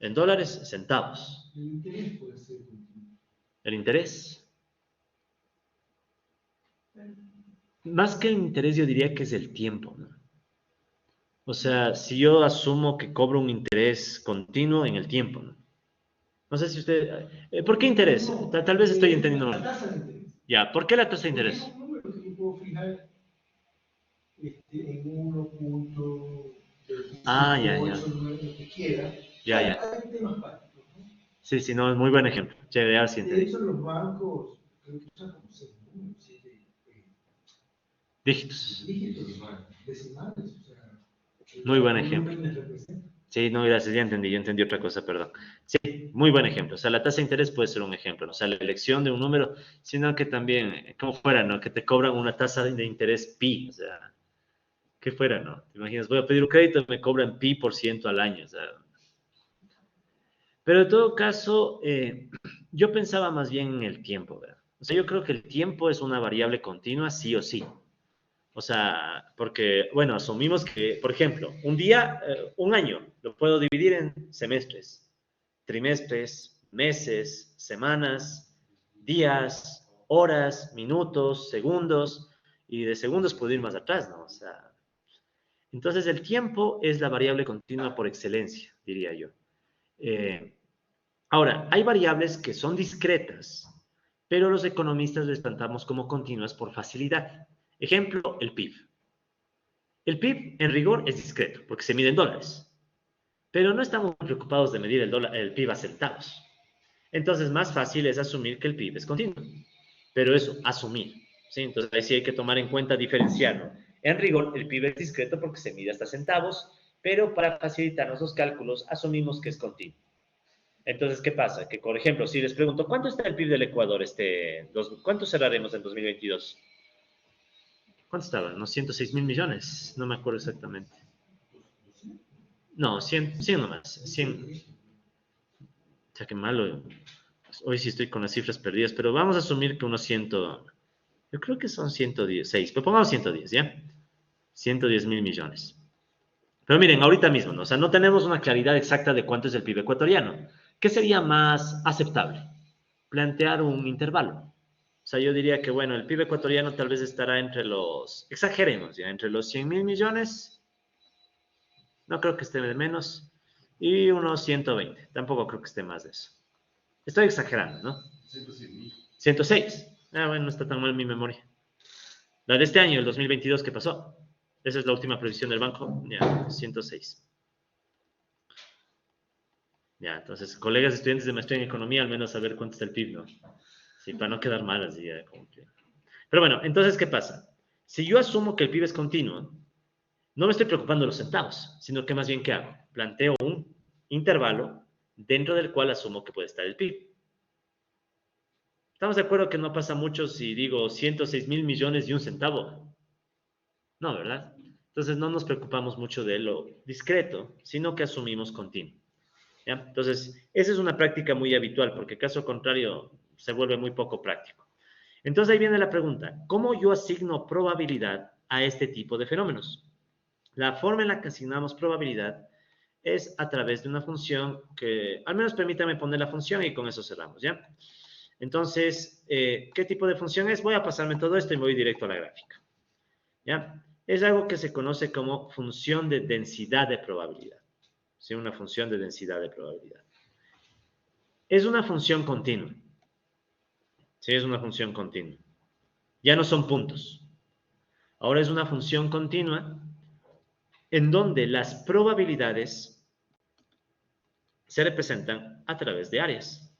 Speaker 2: En dólares, centavos.
Speaker 5: El interés puede ser continuo.
Speaker 2: El interés. Más que el interés, yo diría que es el tiempo, ¿no? O sea, si yo asumo que cobro un interés continuo en el tiempo, ¿no? No sé si usted... ¿por qué interés? Tal vez estoy entendiendo
Speaker 5: La
Speaker 2: mal.
Speaker 5: tasa de interés.
Speaker 2: Ya, ¿por qué la tasa de
Speaker 5: Porque
Speaker 2: interés?
Speaker 5: es un número que yo puedo fijar en 1.25
Speaker 2: Ah, ya,
Speaker 5: o
Speaker 2: ya.
Speaker 5: esos números que quiera.
Speaker 2: Ya, ya.
Speaker 5: Hay temas prácticos, ¿no?
Speaker 2: Sí, sí, no, es muy buen ejemplo. Chévere, ahora sí
Speaker 5: De
Speaker 2: entendí.
Speaker 5: hecho, los bancos creo que usan como 6 números, 7
Speaker 2: Dígitos.
Speaker 5: dígitos decimales. O sea,
Speaker 2: Muy buen ejemplo.
Speaker 5: volúmenes representan.
Speaker 2: Sí, no, gracias, ya entendí, yo entendí otra cosa, perdón. Sí, muy buen ejemplo. O sea, la tasa de interés puede ser un ejemplo, ¿no? O sea, la elección de un número, sino que también, como fuera, ¿no? Que te cobran una tasa de interés pi, o sea, que fuera, ¿no? ¿Te imaginas? Voy a pedir un crédito y me cobran pi por ciento al año, o sea. Pero en todo caso, yo pensaba más bien en el tiempo, ¿verdad? O sea, yo creo que el tiempo es una variable continua, sí o sí. O sea, porque, bueno, asumimos que, por ejemplo, un día, un año, lo puedo dividir en semestres, trimestres, meses, semanas, días, horas, minutos, segundos, y de segundos puedo ir más atrás, ¿no? O sea, entonces el tiempo es la variable continua por excelencia, diría yo. Eh, Ahora, hay variables que son discretas, pero los economistas les plantamos como continuas por facilidad. Ejemplo, el PIB. El PIB en rigor es discreto porque se mide en dólares, pero no estamos preocupados de medir el PIB a centavos. Entonces, más fácil es asumir que el PIB es continuo. Pero eso, asumir. ¿Sí? Entonces, ahí sí hay que tomar en cuenta diferenciarlo. En rigor, el PIB es discreto porque se mide hasta centavos, pero para facilitarnos los cálculos, asumimos que es continuo. Entonces, ¿qué pasa? Que, por ejemplo, si les pregunto, ¿cuánto está el PIB del Ecuador? ¿Cuánto cerraremos en 2022? ¿Cuánto estaba? ¿Unos 106 mil millones? No me acuerdo exactamente. No, 100 nomás. 100. O sea, qué malo. Hoy sí estoy con las cifras perdidas, pero vamos a asumir que unos 100, yo creo que son 116, pero pongamos 110, ¿ya? 110.000 millones. Pero miren, ahorita mismo, ¿no? O sea, no tenemos una claridad exacta de cuánto es el PIB ecuatoriano. ¿Qué sería más aceptable? Plantear un intervalo. O sea, yo diría que, bueno, el PIB ecuatoriano tal vez estará entre los, exageremos, ya, entre los 100.000 millones, no creo que esté de menos, y unos 120. Tampoco creo que esté más de eso. Estoy exagerando, ¿no? 106. Ah, bueno, no está tan mal mi memoria. La de este año, el 2022, ¿qué pasó? Esa es la última previsión del banco. Ya, 106. Ya, entonces, colegas estudiantes de maestría en economía, al menos saber cuánto está el PIB, ¿no? Sí, para no quedar mal así. Como que... Pero bueno, entonces, ¿qué pasa? Si yo asumo que el PIB es continuo, no me estoy preocupando de los centavos, sino que más bien, ¿qué hago? Planteo un intervalo dentro del cual asumo que puede estar el PIB. ¿Estamos de acuerdo que no pasa mucho si digo 106.000 millones y un centavo? No, ¿verdad? Entonces no nos preocupamos mucho de lo discreto, sino que asumimos continuo. ¿Ya? Entonces, esa es una práctica muy habitual, porque caso contrario se vuelve muy poco práctico. Entonces ahí viene la pregunta, ¿cómo yo asigno probabilidad a este tipo de fenómenos? La forma en la que asignamos probabilidad es a través de una función que, al menos permítame poner la función y con eso cerramos, ¿ya? Entonces, ¿qué tipo de función es? Voy a pasarme todo esto y voy directo a la gráfica, ¿ya? Es algo que se conoce como función de densidad de probabilidad. ¿Sí? Una función de densidad de probabilidad. Es una función continua. Sí, es una función continua. Ya no son puntos. Ahora es una función continua en donde las probabilidades se representan a través de áreas.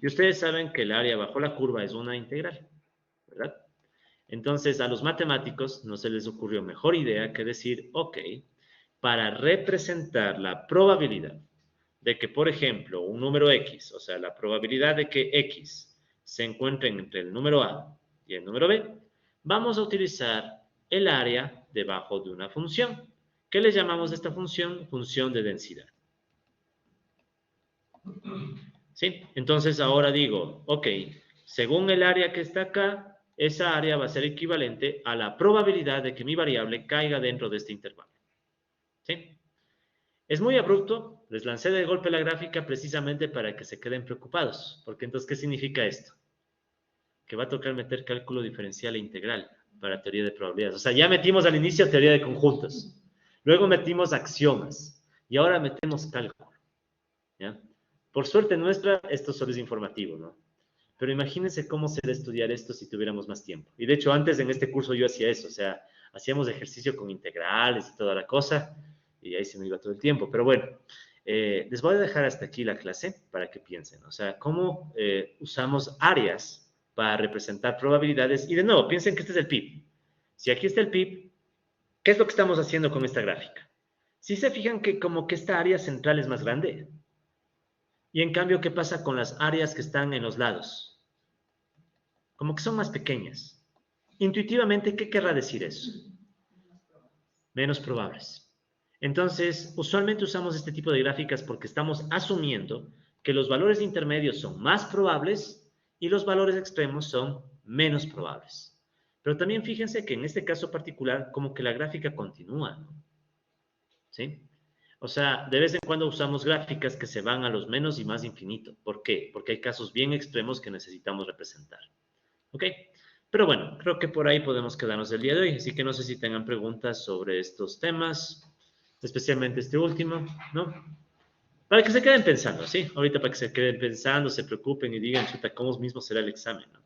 Speaker 2: Y ustedes saben que el área bajo la curva es una integral, ¿verdad? Entonces, a los matemáticos no se les ocurrió mejor idea que decir, ok, para representar la probabilidad de que, por ejemplo, un número X, o sea, la probabilidad de que X se encuentren entre el número A y el número B, vamos a utilizar el área debajo de una función. ¿Qué le llamamos a esta función? Función de densidad. ¿Sí? Entonces ahora digo, ok, según el área que está acá, esa área va a ser equivalente a la probabilidad de que mi variable caiga dentro de este intervalo. ¿Sí? Es muy abrupto, les lancé de golpe la gráfica precisamente para que se queden preocupados, porque entonces, ¿qué significa esto? Que va a tocar meter cálculo diferencial e integral para teoría de probabilidades. O sea, ya metimos al inicio teoría de conjuntos, luego metimos axiomas y ahora metemos cálculo. ¿Ya? Por suerte nuestra, esto solo es informativo, ¿no? Pero imagínense cómo sería estudiar esto si tuviéramos más tiempo. Y de hecho, antes en este curso yo hacía eso, o sea, hacíamos ejercicio con integrales y toda la cosa, y ahí se me iba todo el tiempo. Pero bueno, les voy a dejar hasta aquí la clase para que piensen, o sea, cómo usamos áreas para representar probabilidades. Y de nuevo, piensen que este es el PIB. Si aquí está el PIB, ¿qué es lo que estamos haciendo con esta gráfica? Si se fijan que como que esta área central es más grande. Y en cambio, ¿qué pasa con las áreas que están en los lados? Como que son más pequeñas. Intuitivamente, ¿qué querrá decir eso? Menos probables. Entonces, usualmente usamos este tipo de gráficas porque estamos asumiendo que los valores intermedios son más probables y los valores extremos son menos probables. Pero también fíjense que en este caso particular, como que la gráfica continúa, ¿no? ¿Sí? O sea, de vez en cuando usamos gráficas que se van a los menos y más infinito. ¿Por qué? Porque hay casos bien extremos que necesitamos representar. ¿Ok? Pero bueno, creo que por ahí podemos quedarnos el día de hoy. Así que no sé si tengan preguntas sobre estos temas, especialmente este último, ¿no? Para que se queden pensando, ¿sí? Ahorita para que se queden pensando, se preocupen y digan, chuta, ¿cómo mismo será el examen, ¿no?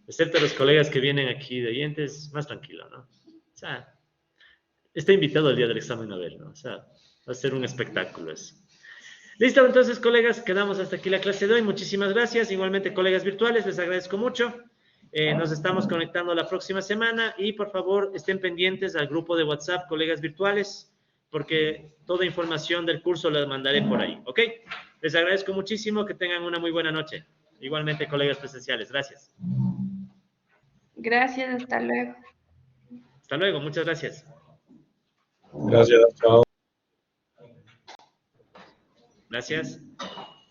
Speaker 2: Excepto los colegas que vienen aquí de oyentes, más tranquilo, ¿no? O sea, está invitado el día del examen a ver, ¿no? O sea, va a ser un espectáculo eso. Listo, entonces, colegas, quedamos hasta aquí la clase de hoy. Muchísimas gracias. Igualmente, colegas virtuales, les agradezco mucho. Nos estamos conectando la próxima semana y, por favor, estén pendientes al grupo de WhatsApp, colegas virtuales, porque toda información del curso la mandaré por ahí, ¿ok? Les agradezco muchísimo. Que tengan una muy buena noche. Igualmente, colegas presenciales. Gracias.
Speaker 6: Gracias, hasta luego.
Speaker 2: Hasta luego. Muchas gracias.
Speaker 5: Gracias, chao.
Speaker 2: Gracias.